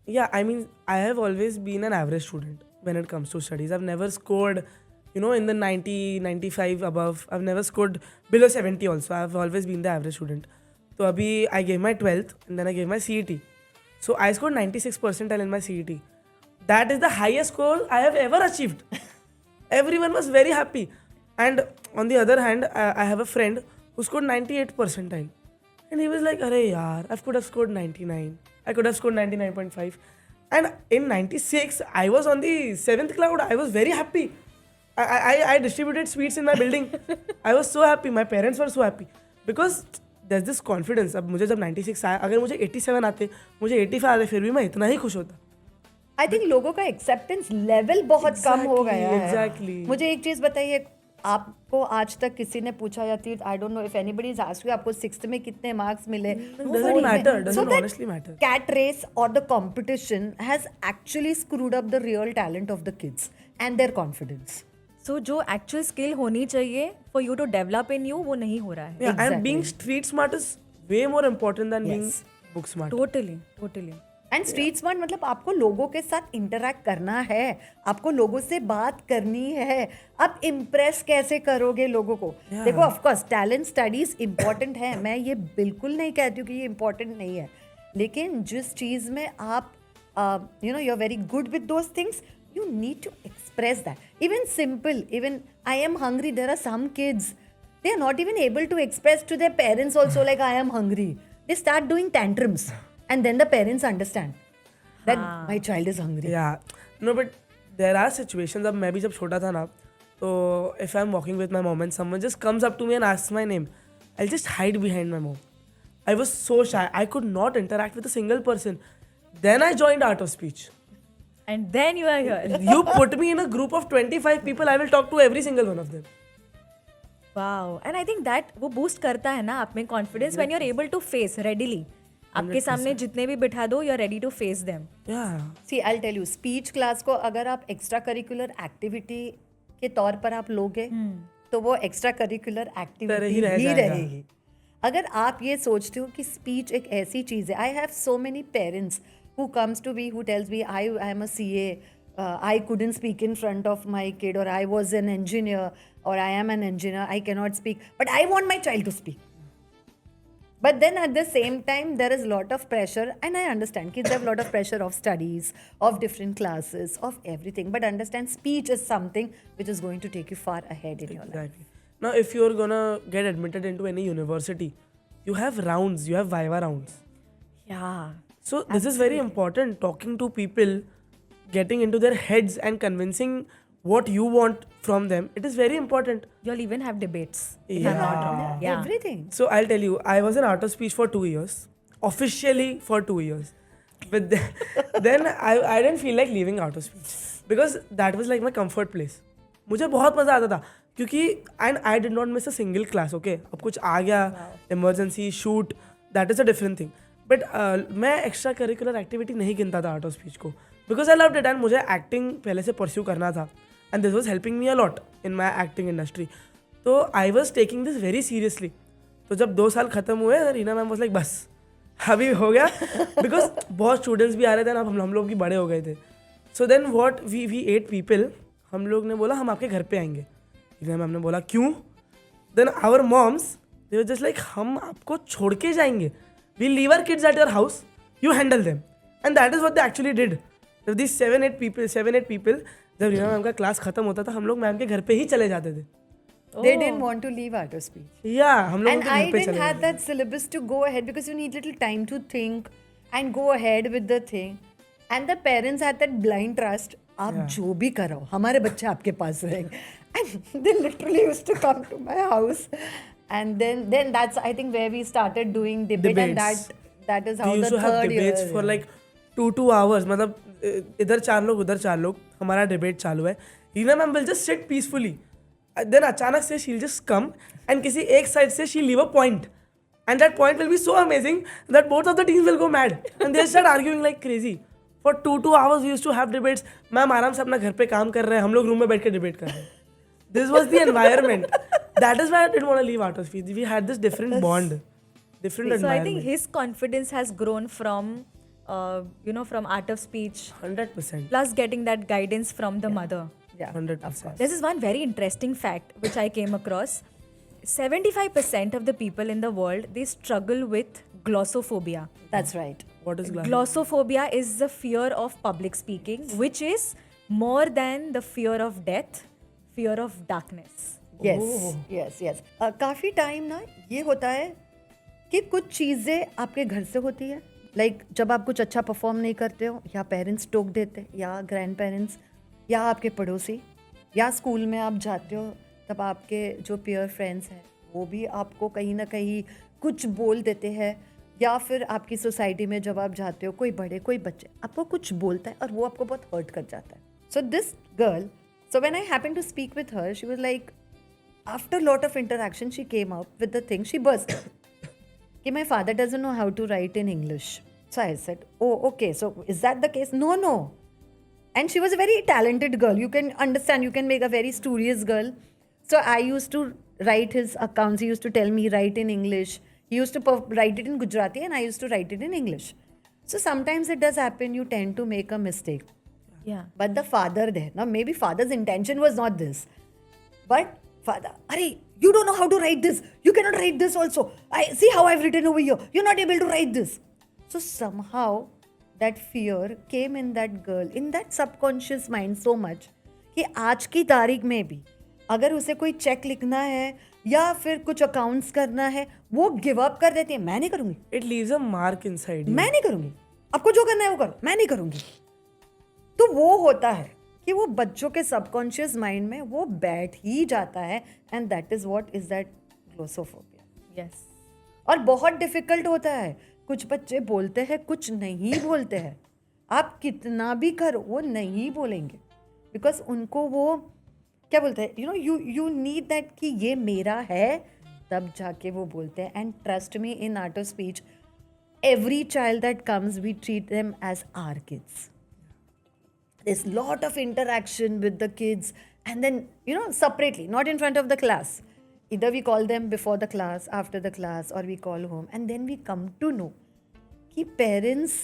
Yeah, I mean, I have always been an average student when it comes to studies. I've never scored, in the 90, 95 above. I've never scored below 70 also. I've always been the average student. So abhi I gave my 12th and then I gave my CET. So I scored 96 percentile in my CET. That is the highest score I have ever achieved. Everyone was very happy. And on the other hand, I have a friend who scored 98 percentile. And he was like, "Arey yaar, I could have scored 99. I could have scored 99.5. And in 96, I was on the 7th cloud. I was very happy. I distributed sweets in my building. I was so happy. My parents were so happy. Because there's this confidence. अब मुझे जब 96 आया, अगर मुझे 87 आते, मुझे 85 आते, फिर भी मैं इतना ही खुश होता. आई थिंक लोगों का एक्सेप्टेंस लेवल बहुत कम हो गया है. Exactly. मुझे एक चीज़ बताइए, आपको आज तक किसी ने पूछा या तीर्थ, I don't know if anybody is asked you आपको 6th में कितने मार्क्स मिले? Doesn't matter. Doesn't honestly matter. Cat race or the competition has actually screwed up the real talent of the kids and their confidence. So जो actual skill होनी चाहिए for you to develop in you, वो नहीं हो रहा है. Yeah, Exactly. and being street smart is way more important than being Yes. book smart. Totally. And street smart मतलब आपको लोगों के साथ इंटरैक्ट करना है, आपको लोगों से बात करनी है. आप इम्प्रेस कैसे करोगे लोगों को? देखो, of course talent studies important है, मैं ये बिल्कुल नहीं कहती हूँ कि ये इम्पॉर्टेंट नहीं है, लेकिन जिस चीज़ में आप you are very good with those things, you need to express that. Even simple, even I am hungry, there are some kids, they are not even able to express to their parents also like I am hungry. They start doing tantrums and then the parents understand that my child is hungry. Yeah. No, but there are situations, अब मैं भी जब छोटा था ना, तो if I'm walking with my mom and someone just comes up to me and asks my name, I'll just hide behind my mom. I was so shy. I could not interact with a single person. Then I joined Art of Speech. And then you are here. You put me in a group of 25 people, I will talk to every single one of them. Wow. And I think that वो boost करता है ना आप में confidence when you're able to face readily. आपके सामने जितने भी बिठा दो, you're ready to face them. Yeah. See, I'll tell you, speech class को अगर आप एक्स्ट्रा करिकुलर एक्टिविटी के तौर पर आप लोगे, तो वो एक्स्ट्रा करिकुलर एक्टिविटी ही रहेगी. अगर आप ये सोचते हो कि स्पीच एक ऐसी चीज़ है, I have so many parents who comes to me, who tells me I am a CA, I couldn't speak in front of my kid, or I was an engineer, or I am an engineer, I cannot speak, but I want my child to speak. But then at the same time, there is a lot of pressure, and I understand kids have a lot of pressure of studies, of different classes, of everything. But understand, speech is something which is going to take you far ahead in your life. Exactly. Now, if you're gonna get admitted into any university, you have rounds, you have Viva rounds. Yeah. So this is very important. Talking to people, getting into their heads and convincing what you want from them. It is very important. You'll even have debates. Yeah. Yeah. Everything. So I'll tell you, I was in art of speech for 2 years, officially for 2 years. But then I didn't feel like leaving art of speech because that was like my comfort place. मुझे बहुत मज़ा आता था क्योंकि and I did not miss a single class. Okay, अब कुछ आ गया, emergency, shoot, that is a different thing. But मैं एक्स्ट्रा करिकुलर एक्टिविटी नहीं गिनता था आर्ट ऑफ स्पीच को because I loved it and मुझे एक्टिंग पहले से परस्यू करना था and this was helping me a lot in my acting industry. तो I was taking this very seriously. तो जब 2 साल खत्म हुए रीना मैम वॉज लाइक बस अभी हो गया बिकॉज बहुत स्टूडेंट्स भी आ रहे थे ना, हम लोग भी बड़े हो गए थे. So then what we 8 people, हम लोग ने बोला हम आपके घर पे आएंगे. रीना मैम ने बोला क्यों? Then our moms they were just like हम आपको छोड़ के जाएंगे. We'll leave our kids at your house. You handle them. And that is what they actually did. So these 7-8 people, जब रीना मैम का क्लास खत्म होता था हम लोग मैम के घर पे ही चले जाते थे. They didn't want to leave art of speech. Yeah, हम लोग And उनके I घर पे didn't चले have जाते that syllabus to go ahead because you need little time to think and go ahead with the thing. And the parents had that blind trust. आप जो भी करो हमारे बच्चे आपके पास रहेंगे. And they literally used to come to my house. And then that's I think where we started doing debate. And Debates. that is We how used the to have third debates year. for like 2 hours. मतलब इधर 4 लोग उधर 4 लोग, हमारा debate चालू है. Reena ma'am will just sit peacefully. Then अचानक से शील जस्ट कम एंड किसी एक साइड से she leave a point and that point will be so amazing that both of the teams will go mad and they start arguing like crazy. For 2 hours we used to have debates. Ma'am आराम से अपना घर पे काम कर रहे हैं, हम लोग रूम में बैठ के डिबेट कर रहे हैं. This was the environment. That is why I didn't want to leave art of speech. We had this different bond, different So I environment. think his confidence has grown from, from art of speech, 100%. plus getting that guidance from the mother. Yeah. 100%. This is one very interesting fact which I came across. 75% of the people in the world, they struggle with glossophobia. That's right. What is glass? Glossophobia is the fear of public speaking, which is more than the fear of death, fear of darkness. yes. काफ़ी time ना ये होता है कि कुछ चीज़ें आपके घर से होती है. लाइक जब आप कुछ अच्छा परफॉर्म नहीं करते हो या पेरेंट्स टोक देते या ग्रैंड पेरेंट्स या आपके पड़ोसी या स्कूल में आप जाते हो तब आपके जो पीयर फ्रेंड्स हैं वो भी आपको कहीं ना कहीं कुछ बोल देते हैं. या फिर आपकी सोसाइटी में जब आप जाते हो कोई बड़े कोई बच्चे आपको कुछ बोलता है और वो आपको बहुत हर्ट कर जाता है. So this girl, so when I happened to speak with her, she was like, after a lot of interaction, she came out with the thing, she burst. Ki my father doesn't know how to write in English. So I said, oh, okay, so is that the case? No. And she was a very talented girl. You can understand, you can make a very studious girl. So I used to write his accounts. He used to tell me, write in English. He used to write it in Gujarati and I used to write it in English. So sometimes it does happen, you tend to make a mistake. Yeah. But the father there, now maybe father's intention was not this. But father, Arey, you don't know how to write this. You cannot write this also. I see how I've written over here. You're not able to write this. So somehow that fear came in that girl, in that subconscious mind so much कि आज की तारीख में भी अगर उसे कोई check लिखना है या फिर कुछ अकाउंट्स करना है वो गिव अप कर देती है. मैं नहीं करूँगी. It leaves a mark inside you. मैं नहीं करूँगी. आपको जो करना है वो करो. मैं नहीं करूँगी. तो वो होता है कि वो बच्चों के सबकॉन्शियस माइंड में वो बैठ ही जाता है and that is what is that glossophobia. Yes. और बहुत डिफिकल्ट होता है. कुछ बच्चे बोलते हैं कुछ नहीं बोलते हैं. आप कितना भी करो वो नहीं बोलेंगे बिकॉज उनको वो क्या बोलते हैं यू नीड दैट कि ये मेरा है तब जाके वो बोलते हैं. And trust me in art of speech every child that comes we treat them as our kids. There's lot of interaction with the kids and then separately, not in front of the class. Either we call them before the class, after the class, or we call home and then we come to know कि parents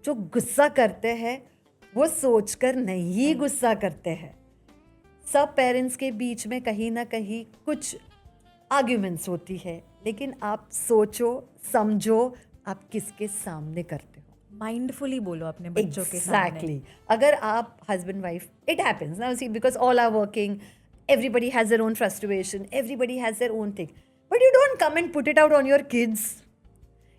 जो गुस्सा करते हैं वो सोचकर नहीं गुस्सा करते हैं. सब पेरेंट्स के बीच में कहीं ना कहीं कुछ आर्ग्यूमेंट्स होती है, लेकिन आप सोचो समझो आप किसके सामने करते हो. माइंडफुली बोलो अपने बच्चों के सामने. Exactly. अगर आप husband wife, it happens now. See, because all are working, everybody has their own frustration, everybody has their own thing. But you don't come and put it out on your kids.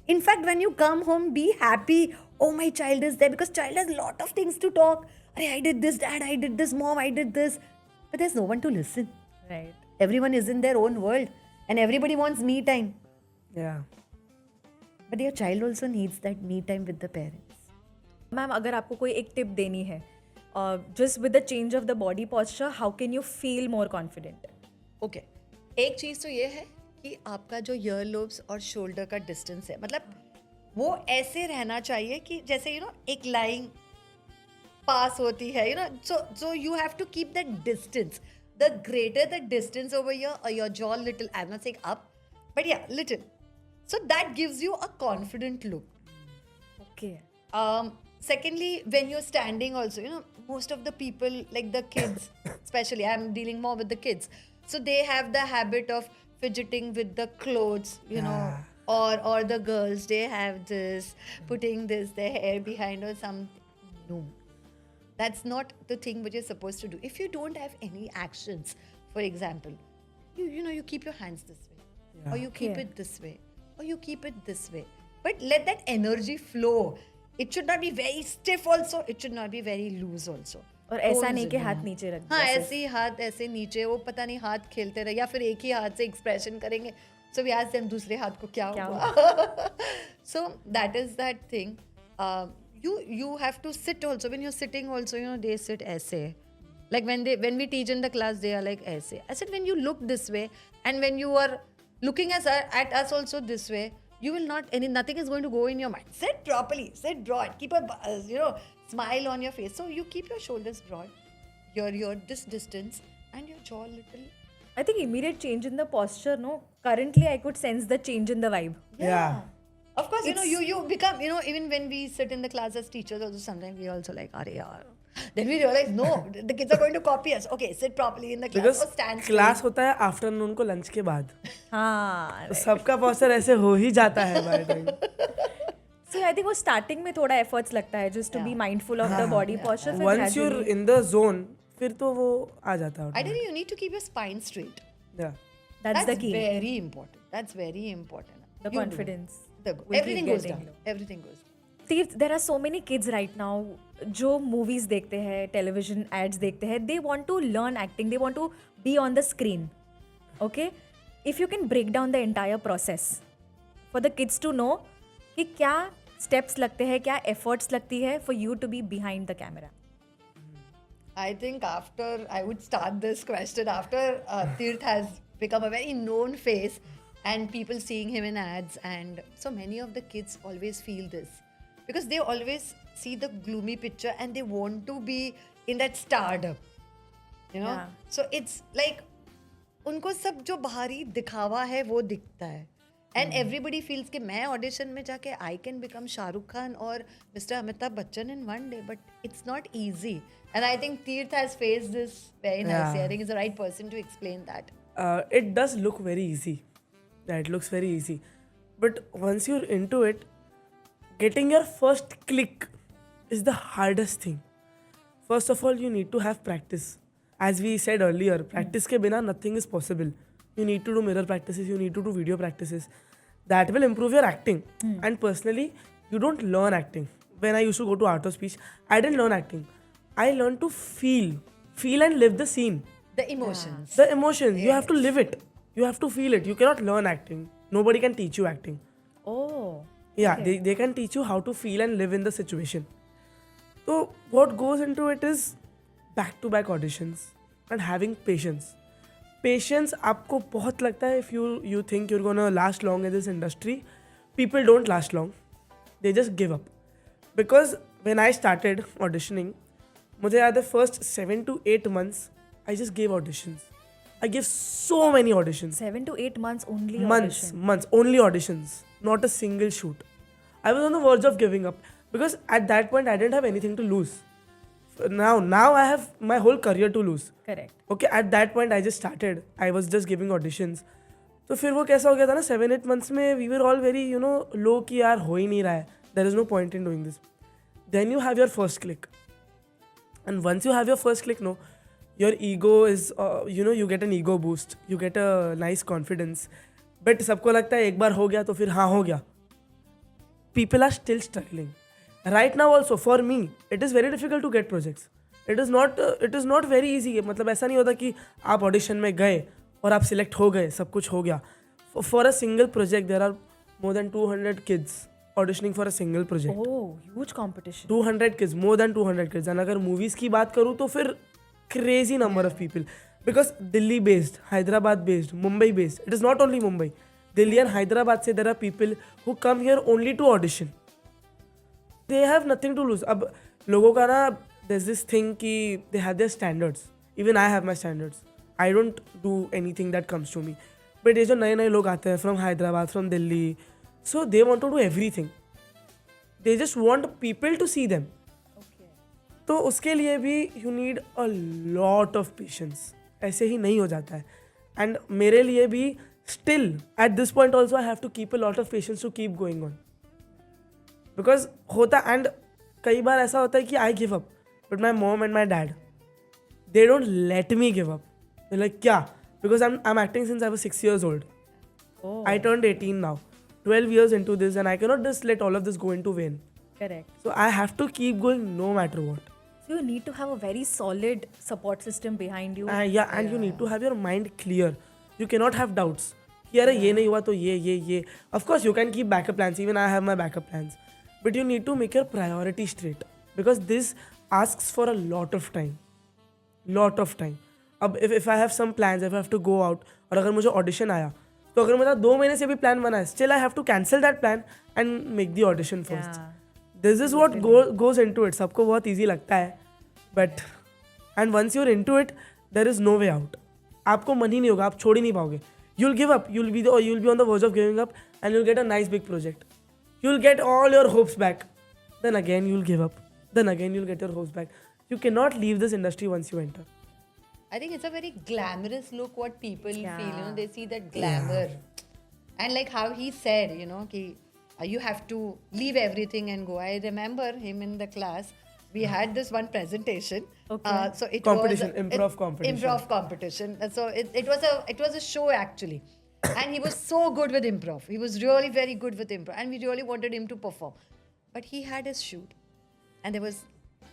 In fact, when you come home, be happy. Oh, my child is there, because child has a lot of things to talk. Arey, I did this, dad. I did this, mom. I did this. But there's no one to listen. Right. Everyone is in their own world, and everybody wants me time. Yeah. But your child also needs that me time with the parents. Ma'am अगर आपको कोई एक tip देनी है just with the change of the body posture how can you feel more confident. Okay, एक चीज़ तो ये है कि आपका जो ईयर लोब्स और शोल्डर का डिस्टेंस है, मतलब वो ऐसे रहना चाहिए कि जैसे एक लाइन पास होती है, so you have to keep that distance. The greater the distance over your jaw little, I'm not saying up, but yeah, little. So that gives you a confident look. Okay. Secondly, when you're standing also, most of the people, like the kids, especially, I'm dealing more with the kids. So they have the habit of fidgeting with the clothes, or the girls, they have this, putting their hair behind or something. No. That's not the thing which you're supposed to do. If you don't have any actions, for example, you keep your hands this way, or you keep it this way, or you keep it this way. But let that energy flow. It should not be very stiff also. It should not be very loose also. और ऐसा नहीं कि हाथ नीचे रख दो. हाँ, ऐसे ही हाथ ऐसे नीचे, वो पता नहीं हाथ खेलते रहे या फिर एक ही हाथ से एक्सप्रेशन करेंगे. So we ask them दूसरे हाथ को क्या हुआ. So that is that thing. You have to sit also. When you're sitting also, they sit ऐसे. Like when we teach in the class, they are like ऐसे. I said when you look this way and when you are looking at us also this way, you will nothing is going to go in your mind. Sit properly, sit broad, keep a smile on your face. So you keep your shoulders broad, your this distance, and your jaw little. I think immediate change in the posture, no? Currently, I could sense the change in the vibe. Yeah. Of course, you become, even when we sit in the class as teachers also, sometimes we also like, arey yaar. Then we realize, no, the kids are going to copy us. Okay, sit properly in the class Because or stand class होता है afternoon को lunch के बाद, हाँ. तो सबका posture ऐसे हो ही जाता है by time. So I think वो starting में थोड़ा efforts लगता है just to be mindful of the body posture. फिर Once you're gradually- in the zone, फिर तो वो आ जाता है. Ideally, you need to keep your spine straight. Yeah. That's the key. Very important. That's very important. The You do. confidence. Everything keep goes getting down. low. Everything goes down. Steve, there are so many kids right now जो movies देखते हैं, television ads देखते हैं. They want to learn acting. They want to be on the screen. Okay? If you can break down the entire process for the kids to know कि क्या steps लगते हैं, क्या efforts लगती है for you to be behind the camera. I think I would start this question after Tirth has become a very known face and people seeing him in ads, and so many of the kids always feel this because they always see the gloomy picture and they want to be in that stardom, Yeah. So it's like उनको सब जो बाहरी दिखावा है वो दिखता है and everybody feels कि मैं ऑडिशन में जाके I can become Shahrukh Khan और Mr. Amitabh Bachchan in one day, but it's not easy. And I think Tirth has faced this very nicely. Yeah. I think he's the right person to explain that. It does look very easy. Yeah, it looks very easy. But once you're into it, getting your first click is the hardest thing. First of all, you need to have practice. As we said earlier, practice ke bina nothing is possible. You need to do mirror practices, you need to do video practices. That will improve your acting. And personally, you don't learn acting. When I used to go to art of speech, I didn't learn acting. I learned to feel and live the scene. The emotions. The emotions, you have to live it. You have to feel it. You cannot learn acting. Nobody can teach you acting. Oh. Yeah, they can teach you how to feel and live in the situation. So what goes into it is back-to-back auditions and having patience. Patience आपको बहुत लगता है if you think you're gonna last long in this industry. People don't last long. They just give up. Because when I started auditioning, मुझे याद है first 7 to 8 months I just gave auditions. I gave so many auditions. 7 to 8 months only Months, only auditions, not a single shoot. I was on the verge of giving up because at that point I didn't have anything to lose. now I have my whole career to lose. Correct. Okay, at that point I just started. I was just giving auditions. तो फिर वो कैसा हो गया था ना 7-8 months में we were all very low कि यार हो ही नहीं रहा है. There is no point in doing this. Then you have your first click. And once you have your first click, no, your ego is, you get an ego boost. You get a nice confidence. But सबको लगता है एक बार हो गया तो फिर हाँ हो गया. People are still struggling. Right now also, for me, it is very difficult to get projects. It is not very easy. मतलब ऐसा नहीं होता कि आप ऑडिशन में गए और आप सिलेक्ट हो गए, सब कुछ हो गया. For a single project, there are more than 200 kids auditioning for a single project. Oh, huge competition. 200 kids, more than 200 kids. And अगर movies की बात करूँ तो फिर crazy number of people. Because Delhi based, Hyderabad based, Mumbai based. It is not only Mumbai. Delhi and Hyderabad से there are people who come here only to audition. They have nothing to lose. अब लोगों का ना there's this thing कि they have their standards. Even I have my standards. I don't do anything that comes to me. But ये जो नए नए लोग आते हैं from Hyderabad, from Delhi, so they want to do everything. They just want people to see them. तो उसके लिए भी you need a lot of patience. ऐसे ही नहीं हो जाता है. And मेरे लिए भी still at this point also I have to keep a lot of patience to keep going on. Because होता and कई बार ऐसा होता है कि I give up. But my mom and my dad, they don't let me give up. They're like, क्या? Because I'm acting since I was 6 years old. Oh, I turned 18 now. 12 years into this and I cannot just let all of this go into vain. correct. So I have to keep going no matter what. So you need to have a very solid support system behind you. And you need to have your mind clear. You cannot have doubts. कि अरे ये नहीं हुआ तो ये. Of course you can keep backup plans. Even I have my backup plans. But you need to make your priority straight. Because this asks for a lot of time. अब if I have some plans, if I have to go out और अगर मुझे audition आया तो अगर मेरा 2 महीने से भी plan बना है, still I have to cancel that plan and make the audition first. Yeah. This is what goes into it. सबको बहुत easy लगता है, but and once you're into it, there is no way out. आपको मन ही नहीं होगा, आप छोड़ ही नहीं पाओगे. You'll give up. You'll be on the verge of giving up, and you'll get a nice big project. You'll get all your hopes back. Then again you'll give up. Then again you'll get your hopes back. You cannot leave this industry once you enter. I think it's a very glamorous look what people Yeah. feel, they see that glamour. And like how he said, ki, you have to leave everything and go. I remember him in the class. We had this one presentation. Okay. So it Competition, was improv competition. Improv competition. So it was a show actually. And he was so good with improv. He was really very good with improv. And we really wanted him to perform. But he had his shoot. And there was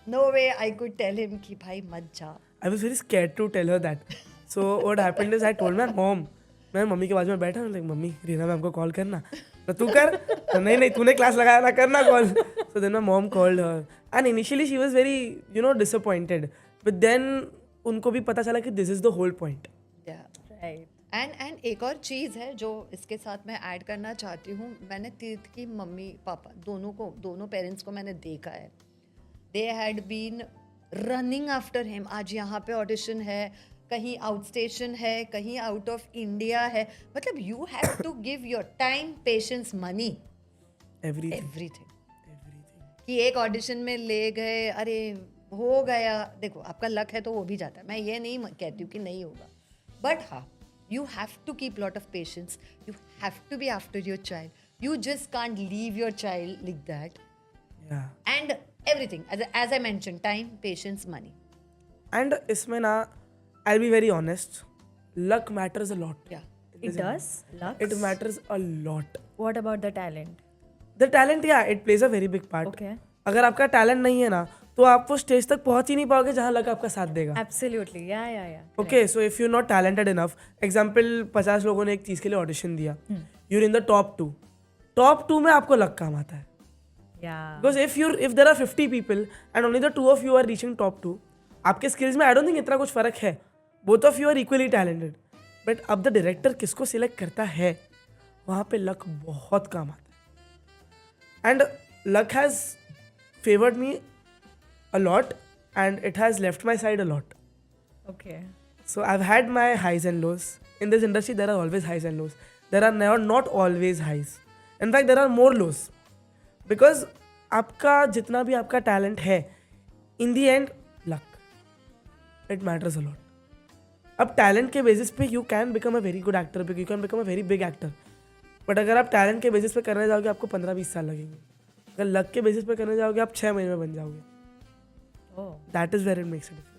no way I could tell him ki bhai mat ja. I was very scared to tell her that. So what happened is I told my mom. मैं mummy के बाजू में बैठा हूँ, mummy Reena ma'am को call करना, तो तू कर, तो नहीं तूने क्लास लगाया ना, करना call. So then my mom called her and initially she was very disappointed, but then उनको भी पता चला कि this is the whole point. Yeah. Right. And एक और चीज़ है जो इसके साथ मैं ऐड करना चाहती हूँ. मैंने तीर्थ की मम्मी पापा दोनों पेरेंट्स को मैंने देखा है. They had been running after him. आज यहाँ पे ऑडिशन है, कहीं आउट स्टेशन है, कहीं आउट ऑफ इंडिया है. मतलब you have to give your time, patience, money, Everything. Everything. कि एक ऑडिशन में ले गए, अरे हो गया. देखो आपका लक है तो वो भी जाता है, मैं ये नहीं कहती हूँ कि नहीं होगा, बट हाँ, you have to keep lot of patience. You have to be after your child. You just can't leave your child like that. Yeah. And everything, as I mentioned, time, patience, money. And इसमें ना, I'll be very honest, luck matters a lot. Yeah. It does? Lux? It matters a lot. What about the talent? The talent, yeah, it plays a very big part. Okay. अगर आपका talent नहीं है ना, तो आप वो stage तक पहुंच ही नहीं पाओगे जहाँ लक आपका साथ देगा. Absolutely. Yeah. Okay, so if you not talented enough, example 50 लोगों ने एक चीज़ के लिए ऑडिशन दिया, यूर इन द टॉप 2 में आपको लक काम आता है. Yeah. Because if there are 50 people and only the 2 of you are reaching top 2, आपके स्किल्स में आई डोंट थिंक इतना कुछ फर्क है. Both of you are equally talented, but अब द डायरेक्टर किसको सिलेक्ट करता है, वहाँ पे लक बहुत काम आता है. And luck has favoured me a lot and it has left my side a lot. Okay. So I've had my highs and lows. In this industry there are always highs and lows. There are not always highs. In fact there are more lows. Because आपका जितना भी आपका talent है, in the end it matters a lot. अब talent के basis पे you can become a very good actor, you can become a very big actor. But अगर आप टैलेंट के बेसिस पे करने जाओगे आपको 15-20 साल लगेंगे. अगर लक के बेसिस पे करने जाओगे आप 6 महीने में बन जाओगे. That is where it makes a difference.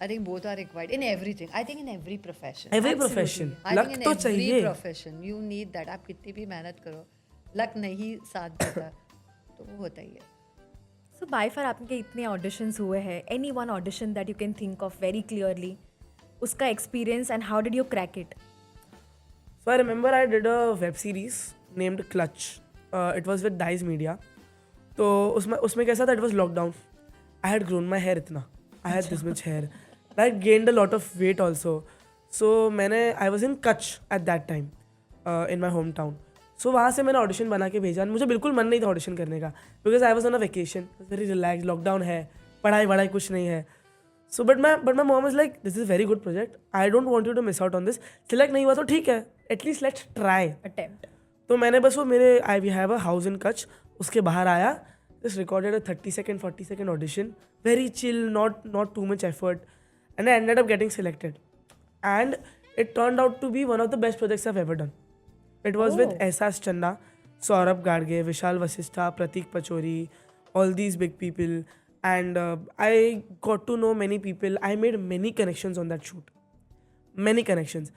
I think both are required in everything. I think in every profession. Every profession I luck think in तो every चाहिए. profession you need that. आप कितनी भी मेहनत करो, लक नहीं साथ देता तो वो होता ही है. सो बाय फार आपके इतने ऑडिशंस हुए हैं, any one audition that you can think of very clearly, उसका experience and how did you crack it? So I remember I did a web series named Clutch. It was with Dice Media. तो उसमें कैसा था? It was lockdown. I had grown my hair इतना. I had this much hair. I gained a lot of weight also. So I was in Kutch at that time in my hometown. So वहाँ से मैंने audition बना के भेजा. मुझे बिल्कुल मन नहीं था ऑडिशन करने का because I was on a vacation. I was very relaxed. Lockdown है, पढ़ाई कुछ नहीं है. So but my mom was like, this is a very good project. I don't want you to miss out on this. Select नहीं हुआ तो ठीक है. At least let's try. Attempt. तो मैंने बस वो मेरे we have a house in Kutch, उसके बाहर आया, just recorded a 30-second 40-second audition, very chill, not too much effort, and I ended up getting selected, and it turned out to be one of the best projects I've ever done. It was with Ehsas Channa, Saurabh Gadge, Vishal Vasistha, Pratik Pachori, all these big people, and I got to know many people. I made many connections on that shoot, many connections.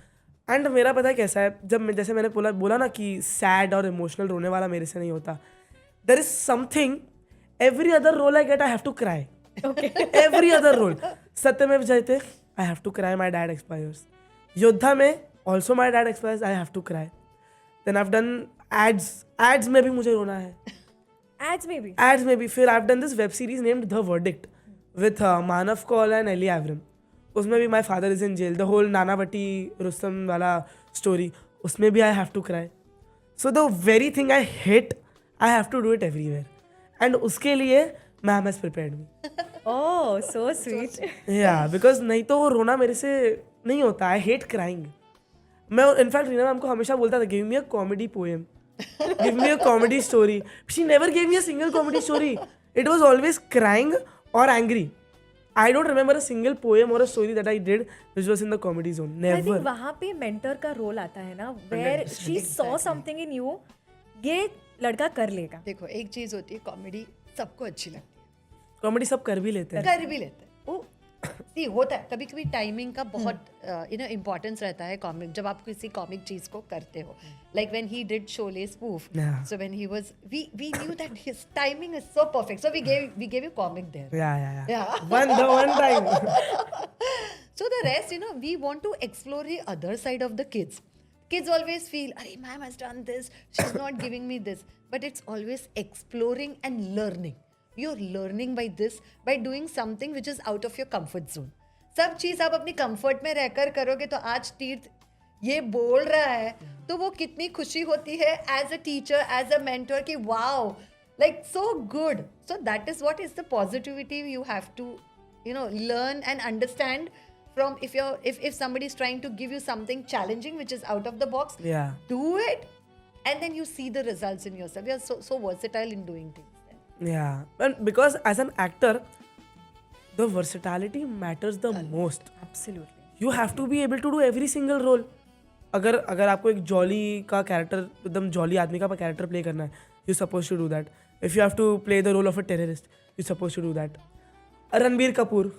And मेरा पता है कैसा है, जैसे मैंने बोला ना कि सैड और इमोशनल रोने वाला मेरे से नहीं होता. There is something, every other role I get I have to cry. Every other role. Satyamev Jayate I have to cry, my dad expires. Yoddha में also my dad expires, I have to cry. Then I have done ads में भी मुझे रोना है. Ads में भी. फिर I have done this web series named the verdict with Manav Kaul and Elli Avram. उसमें भी my father is in jail, the whole Nanavati Rustom वाला स्टोरी, उसमें भी I have to cry. So the very thing I hate, I have to do it everywhere. And उसके लिए ma'am has prepared me. Oh so sweet. Yeah because नहीं तो वो रोना मेरे से नहीं होता. I hate crying. मैं इनफैक्ट रीना मैम को हमेशा बोलता था, give me a comedy poem, give me a comedy story. She never give me a single comedy story. It was always crying और angry. I don't remember a single poem or a story that I did which was in the comedy zone. I think Never. वहाँ पे mentor का role आता है ना, where she saw something in you, ये लड़का कर लेगा. देखो एक चीज होती है, कॉमेडी सबको अच्छी लगती है, कॉमेडी सब कर भी लेते हैं. कर भी लेते हैं. वो सी होता है, कभी कभी टाइमिंग का बहुत इम्पोर्टेंस रहता है कॉमिक, जब आप किसी कॉमिक चीज को करते हो. Like when he did Sholay spoof, so when he was we knew that his timing is so perfect, so we gave you comic there. Yeah. One time. So the rest, we want to explore the other side of the kids. Kids always feel, "Arey, ma'am has done this, she's not giving me this." But it's always exploring and learning. You're learning by this, by doing something which is out of your comfort zone. सब चीज़ आप अपनी comfort में रहकर करोगे तो आज तीर्थ ये बोल रहा है तो वो कितनी खुशी होती है as a teacher, as a mentor कि wow, like so good. So that is what is the positivity you have to, learn and understand from. If somebody is trying to give you something challenging which is out of the box, Yeah. do it, and then you see the results in yourself. You are so versatile in doing things. Yeah. And because as an actor, the versatility matters the most. Absolutely. You have to be able to do every single role. अगर आपको एक jolly का character, एकदम jolly आदमी का character play करना है, you suppose to do that. If you have to play the role of a terrorist, you suppose to do that. Ranbir Kapoor,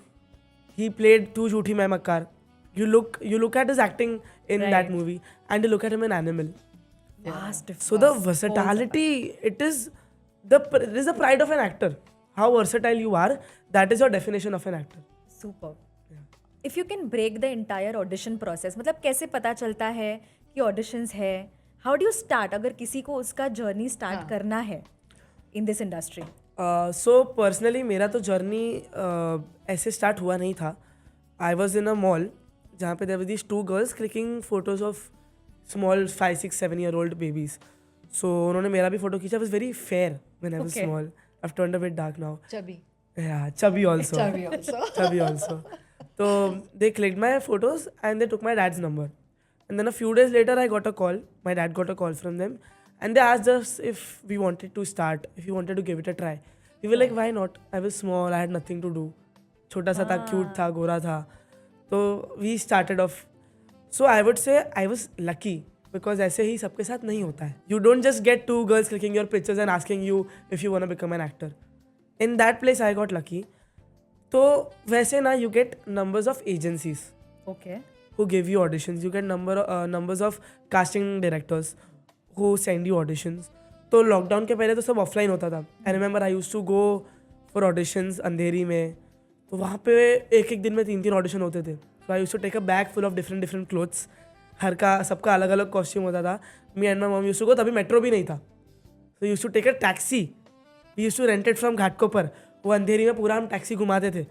he played Too Jhoothi Main Makkar. You look at his acting in that movie and you look at him in Animal. Vast. So the versatility, it is the pride of an actor. How versatile you are, that is your definition of an actor. Super. If you can break the entire audition process, मतलब कैसे पता चलता है कि auditions है? How do you start अगर किसी को उसका journey start करना है in this industry? So personally मेरा तो जर्नी ऐसे स्टार्ट हुआ नहीं था. I was in a mall जहाँ पे there were these 2 girls clicking photos of small 5, 6, 7 year old babies. So उन्होंने मेरा भी फोटो खींचा. I was very fair when I was small. I've turned a bit dark now. Chubby. Yeah, chubby also. Chubby also. So they clicked my photos and they took my dad's number. And then a few days later I got a call. My dad got a call from them. And they asked us if we wanted to start, if we wanted to give it a try. We were like, why not? I was small, I had nothing to do. छोटा सा था, cute था, गोरा था. तो we started off. So I would say I was lucky because ऐसे ही सबके साथ नहीं होता है. You don't just get 2 girls clicking your pictures and asking you if you want to become an actor. In that place I got lucky. तो वैसे ना you get numbers of agencies Okay. who give you auditions. You get numbers of casting directors who send you auditions. तो lockdown के पहले तो सब offline होता था. I remember I use to go for auditions Andheri में. तो वहाँ पे एक दिन में 3 ऑडिशन होते थे. तो I use to take a bag full of different clothes. हर का सबका अलग अलग कॉस्ट्यूम होता था. Me and my mom use to go. तभी मेट्रो भी नहीं था. तो use to take a taxi. We use to rented from Ghatkopar. वो अंधेरी में पूरा हम टैक्सी घुमाते थे.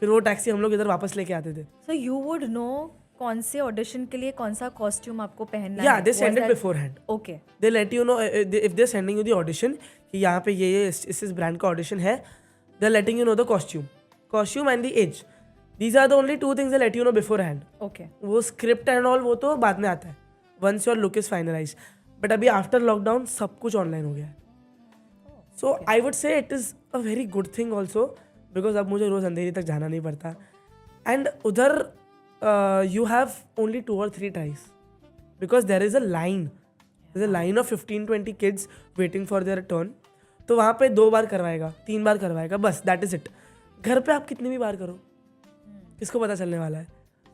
फिर वो टैक्सी हम लोग इधर वापस लेके आते थे. So you would know कौन से ऑडिशन के लिए कौन सा कॉस्ट्यूम आपको पहनना Yeah, है. they Was send it that- beforehand. Okay. They let you know if they're sending you the audition कि यहाँ पे ये इस ब्रांड का ऑडिशन है. They're letting you know the costume and the age. These are the only 2 things they let you know beforehand. Okay. वो script and all वो तो बाद में आता है once your look is finalized. But अभी आफ्टर लॉकडाउन सब कुछ ऑनलाइन हो गया है. So I would say it is a very good thing also because अब मुझे रोज़ अंधेरी तक जाना नहीं पड़ता. एंड उधर you have only 2 or 3 tries because there is a line. There's a line of 15-20 kids waiting for their turn. तो वहाँ पे 2 बार करवाएगा, 3 बार करवाएगा, बस दैट इज़ इट. घर पे आप कितनी भी बार करो, किसको पता चलने वाला है.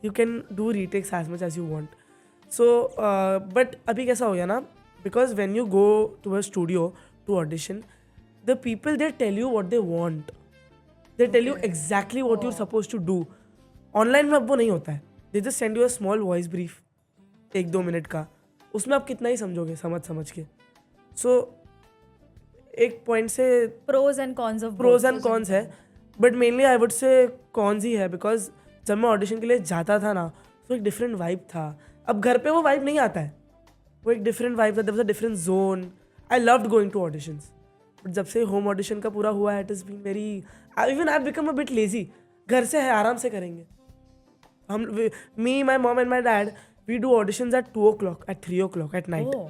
You can do retakes as much as you want. So but अभी कैसा हो गया ना, because when you go to a studio to audition, the people they tell you what they want. They tell you exactly what you're suppose to do. Online में अब वो नहीं होता है. They just send you a small voice brief 1-2 minute का. उसमें आप कितना ही समझोगे समझ के. सो एक पॉइंट से Pros and cons of pros both. And cons है, but mainly I would say cons ही है. बिकॉज जब मैं ऑडिशन के लिए जाता था ना, तो एक डिफरेंट वाइब था. अब घर पे वो वाइब नहीं आता है. वो एक डिफरेंट वाइब था. There was a different zone. I loved going to auditions. But जब से होम ऑडिशन का पूरा हुआ है, it is been very, even I become a bit lazy. घर से है, आराम से करेंगे हम. Me, my mom and my dad, we do auditions at 2 o'clock, at 3 o'clock at night. Oh.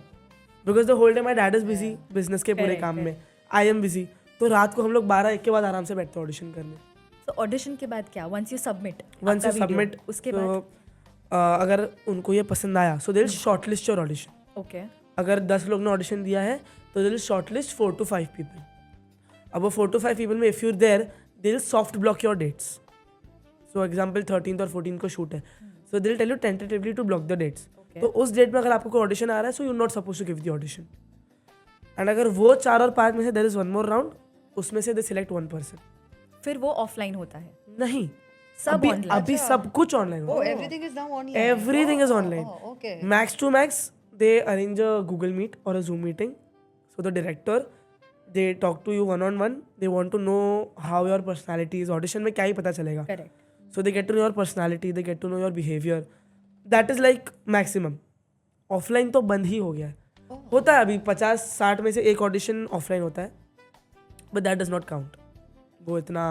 Because the whole day my dad is busy business के पूरे Correct, काम में. I am busy. तो रात को हम लोग 12-1 के बाद आराम से बैठते ऑडिशन करने. So audition के बाद क्या? Once you submit. Once you आपका video, सबमिट, उसके बाद. अगर उनको ये पसंद आया, so they will shortlist your audition. Okay. अगर 10 लोग ने ऑडिशन दिया है, तो they will shortlist 4 to 5 people. अब वो 4 to 5 पीपल में if you there, they will soft block your dates. So example 13th और 14th को शूट है, so they will tell you tentatively to block the dates. तो उस date में अगर आपको कोई ऑडिशन आ रहा है, so you not suppose to give the audition. And अगर वो 4 और 5 में से देयर इज 1 more राउंड, उसमें से दे सिलेक्ट 1 person. फिर वो ऑफलाइन होता है. नहीं, सब अभी online. अभी सब कुछ ऑनलाइन Oh, हो. everything is now online. Everything is online. Oh, okay. Max to max, they arrange a Google Meet or a Zoom meeting. So the director, they talk to you one-on-one. They want to know how your personality is. Audition में क्या ही पता चलेगा. Correct. So they get to know your personality. They get to know your behavior. That is like maximum. Offline तो बंद ही हो गया है. होता है अभी 50-60 में से एक ऑडिशन ऑफलाइन होता है, but that does not count. वो इतना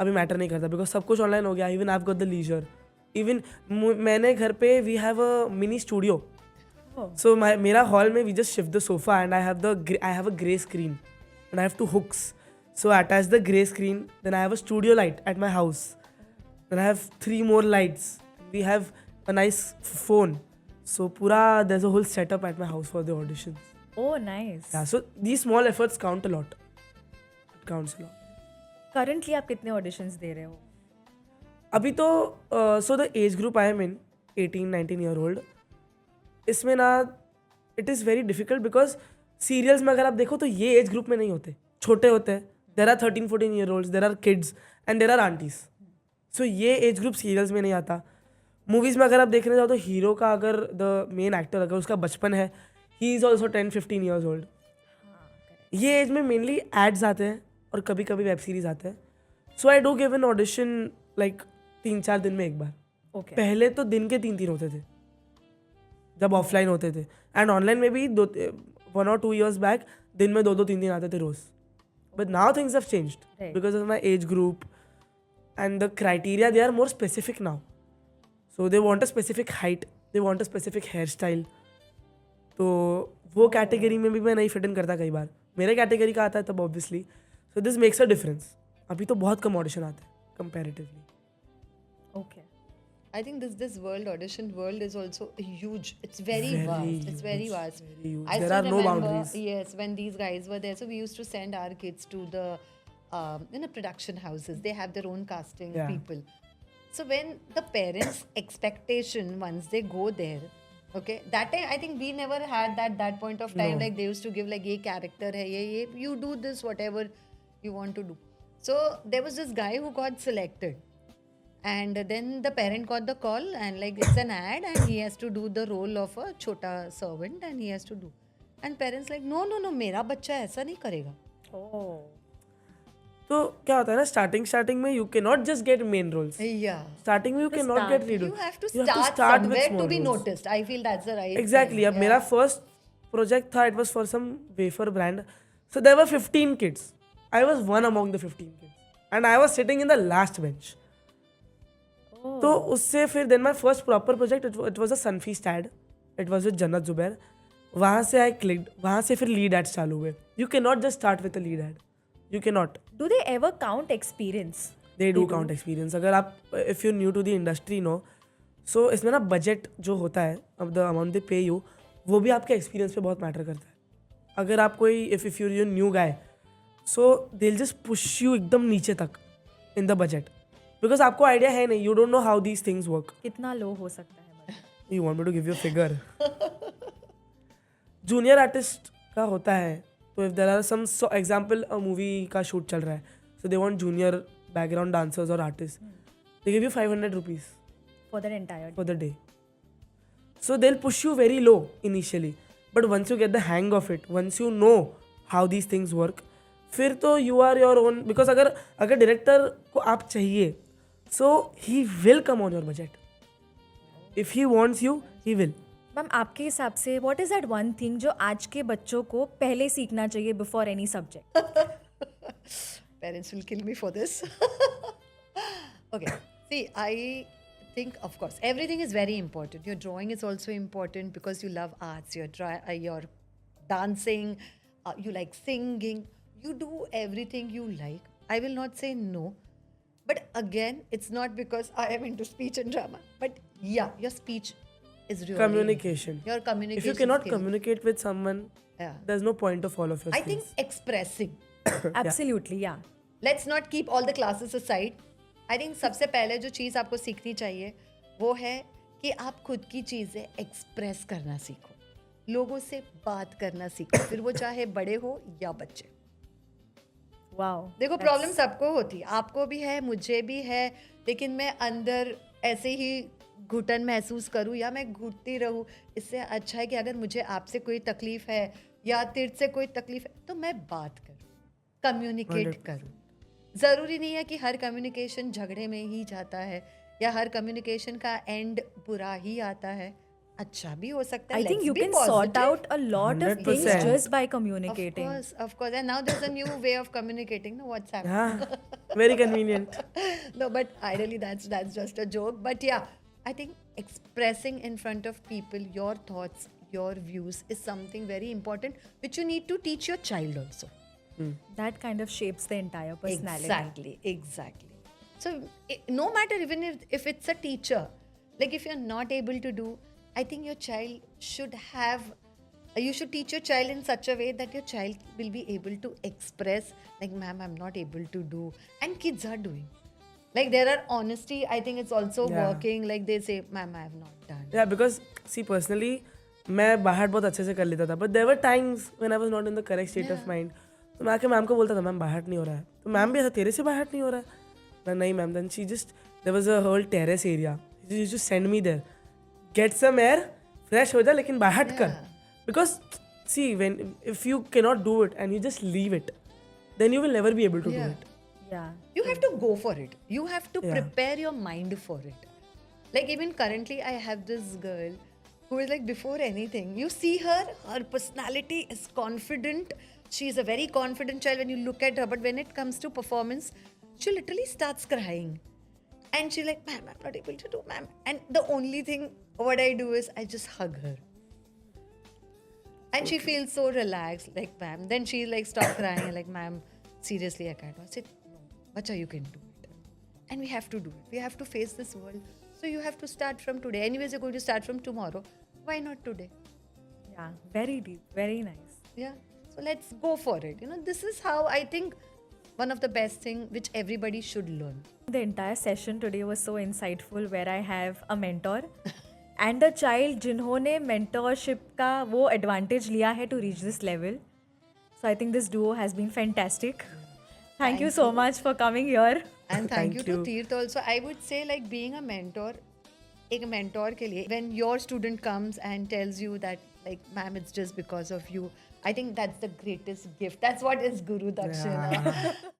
अभी मैटर नहीं करता बिकॉज सब कुछ ऑनलाइन हो गया. Even I have got the leisure. Even मैंने घर पे we have a mini studio. So मेरा हॉल में we just shift the sofa and I have a grey screen and I have 2 hooks. So I attach the grey screen. Then I have a studio light at my house. Then I have 3 more lights. We have a nice phone. So pura there's a whole setup at my house for the auditions. Oh, nice. Yeah. So these small efforts count a lot. It counts a lot. Currently आप कितने auditions दे रहे हो? अभी तो so the age group I am in, 18-19 year old. इसमें ना it is very difficult because serials में अगर आप देखो तो ये एज ग्रुप में नहीं होते, छोटे होते हैं. There are 13-14 year olds, there are kids and there are aunties. So ये एज ग्रुप सीरियल्स में नहीं आता. मूवीज़ में अगर आप देखने जाओ तो हीरो का अगर द मेन एक्टर अगर उसका बचपन है, he is also 10-15 years old. ये एज में मेनली एड्स आते हैं और कभी कभी वेब सीरीज आते हैं. So I do give an audition like 3-4 दिन में एक बार. Okay. पहले तो दिन के 3 होते थे जब ऑफलाइन होते थे. एंड ऑनलाइन में भी 1 or 2 years बैक दिन में 2-3 आते थे रोज. But now things have changed Right. Because of my age group and the criteria they are more specific now. So they want a specific height, they want a specific hair style. तो वो category में भी मैं नहीं fit in करता कई बार. मेरे category का आता है तब obviously. So this makes a difference. अभी तो बहुत कम ऑडिशन आते हैं. comparatively. Okay. I think this world, audition world, is also huge. It's very Very vast. It's very huge, vast. very huge. I There still are no remember, boundaries. yes, when these guys were there. So we used to send our kids to the, production houses. They have their own casting Yeah. people. So when the parents' expectation once they go there, okay, that time I think we never had that point of time. No. Like they used to give like ye character hai, ye you do this whatever you want to do. So there was this guy who got selected. And then the parent got the call and like it's an ad and he has to do the role of a chota servant and he has to do. And parents like no मेरा बच्चा ऐसा नहीं करेगा. Oh. तो क्या होता है ना, स्टार्टिंग में you cannot just get main roles. Yeah. Starting में you cannot get lead You roles. have to You start with somewhere to small be roles. noticed. I feel that's the right Exactly. thing. अब मेरा first project था, it was for some wafer brand. So there were 15 kids. I was one among the 15 kids. And I was sitting in the last bench. तो उससे फिर then my first proper project, it was a Sunfeast ad. It was with जन्नत जुबैर. वहाँ से I clicked. वहाँ से फिर lead ads चालू हुए. You cannot just start with a lead ad. You cannot. Do they ever count experience? They do count experience. अगर आप if you're new to the industry, no, so इसमें ना budget जो होता है, अब the amount they pay you, वो भी आपके experience पे बहुत matter करता है. अगर आप कोई if you're a new guy, so they'll just push you एकदम नीचे तक in the budget, because आपको idea है नहीं, you don't know how these things work. कितना लो हो सकता है मतलब? You want me to give you a figure? Junior artist का होता है, तो if there are some example a movie का shoot चल रहा है, so they want junior background dancers or artists, they give you 500 rupees For the entire day. for the day. So they'll push you very low initially, but once you get the hang of it, once you know how these things work, फिर तो you are your own, because अगर director को आप चाहिए, so he will come on your budget. If he wants you, he will. Ma'am आपके हिसाब से what is that one thing जो आज के बच्चों को पहले सीखना चाहिए before any subject? Parents will kill me for this. Okay. See, I think, of course, everything is very important. Your drawing is also important because you love arts. You're dancing, you like singing. You do everything you like. I will not say no. But again, it's not because I am into speech and drama. But yeah, your speech is really Communication. Your communication. If you cannot skills. communicate with someone, Yeah. there's no point of all of your I skills. think expressing. Absolutely, yeah. Let's not keep all the classes aside. I think सबसे पहले जो चीज़ आपको सीखनी चाहिए वो है कि आप खुद की चीज़ें एक्सप्रेस करना सीखो, लोगों से बात करना सीखो, फिर वो चाहे बड़े हो या बच्चे. Wow. देखो प्रॉब्लम सबको होती है, आपको भी है, मुझे भी है, लेकिन मैं अंदर ऐसे ही घुटन महसूस करूँ या मैं घुटती रहूँ, इससे अच्छा है कि अगर मुझे आपसे कोई तकलीफ है या तेरे से कोई तकलीफ है तो मैं बात करूँ, कम्युनिकेट करूँ. ज़रूरी नहीं है कि हर कम्युनिकेशन झगड़े में ही जाता है या हर कम्युनिकेशन का एंड बुरा ही आता है, अच्छा भी हो सकता है. I think Let's you be can sort positive. out a lot of things 100%. just by communicating. Of course. And now there's a new way of communicating. No, WhatsApp. Yeah, very convenient. No, but ideally that's just a joke. But yeah, I think expressing in front of people your thoughts, your views is something very important, which you need to teach your child also. That kind of shapes the entire personality. Exactly. So no matter even if it's a teacher, like if you're not able to do, I think your child should have, you should teach your child in such a way that your child will be able to express, like, ma'am, I'm not able to do. And kids are doing. Like there are honesty, I think it's also Yeah. working. Like they say, ma'am, I have not done. Yeah, because see, personally, मैं बाहर बहुत अच्छे से कर लेता था, but there were times when I was not in the correct state of mind. तो मैं आके मैम को बोलता था, मैम बाहर नहीं हो रहा है, तो मैम भी ऐसा तेरे से बाहर नहीं हो रहा है. मैं नहीं ma'am. Then she just, there was a whole terrace area. She used to send me there. Get some air, fresh हो जा, लेकिन बाहर कर. Because see, if you cannot do it and you just leave it, then you will never be able to do it. Yeah. You have to go for it. You have to Yeah. prepare your mind for it. Like even currently, I have this girl who is like, before anything, you see her personality is confident. She is a very confident child when you look at her. But when it comes to performance, she literally starts crying. And she's like, ma'am, I'm not able to do, ma'am. And the only thing, what I do is I just hug her. And she feels so relaxed, like, ma'am. Then she like stop crying, like, ma'am, seriously, I can't. I said, no, bacha, you can do it. and we have to do it. We have to face this world. So you have to start from today. Anyways, you're going to start from tomorrow. Why not today? Yeah, very deep, very nice. Yeah. So let's go for it. You know, this is how I think one of the best thing which everybody should learn. The entire session today was so insightful where I have a mentor and a child जिन्होंने mentorship का वो advantage लिया है to reach this level. So I think this duo has been fantastic. Thank you so much for coming here. And thank Thank you to you. Teerth also. I would say like being a mentor, एक mentor के लिए, when your student comes and tells you that like ma'am it's just because of you, I think that's the greatest gift. That's what is Guru Dakshina.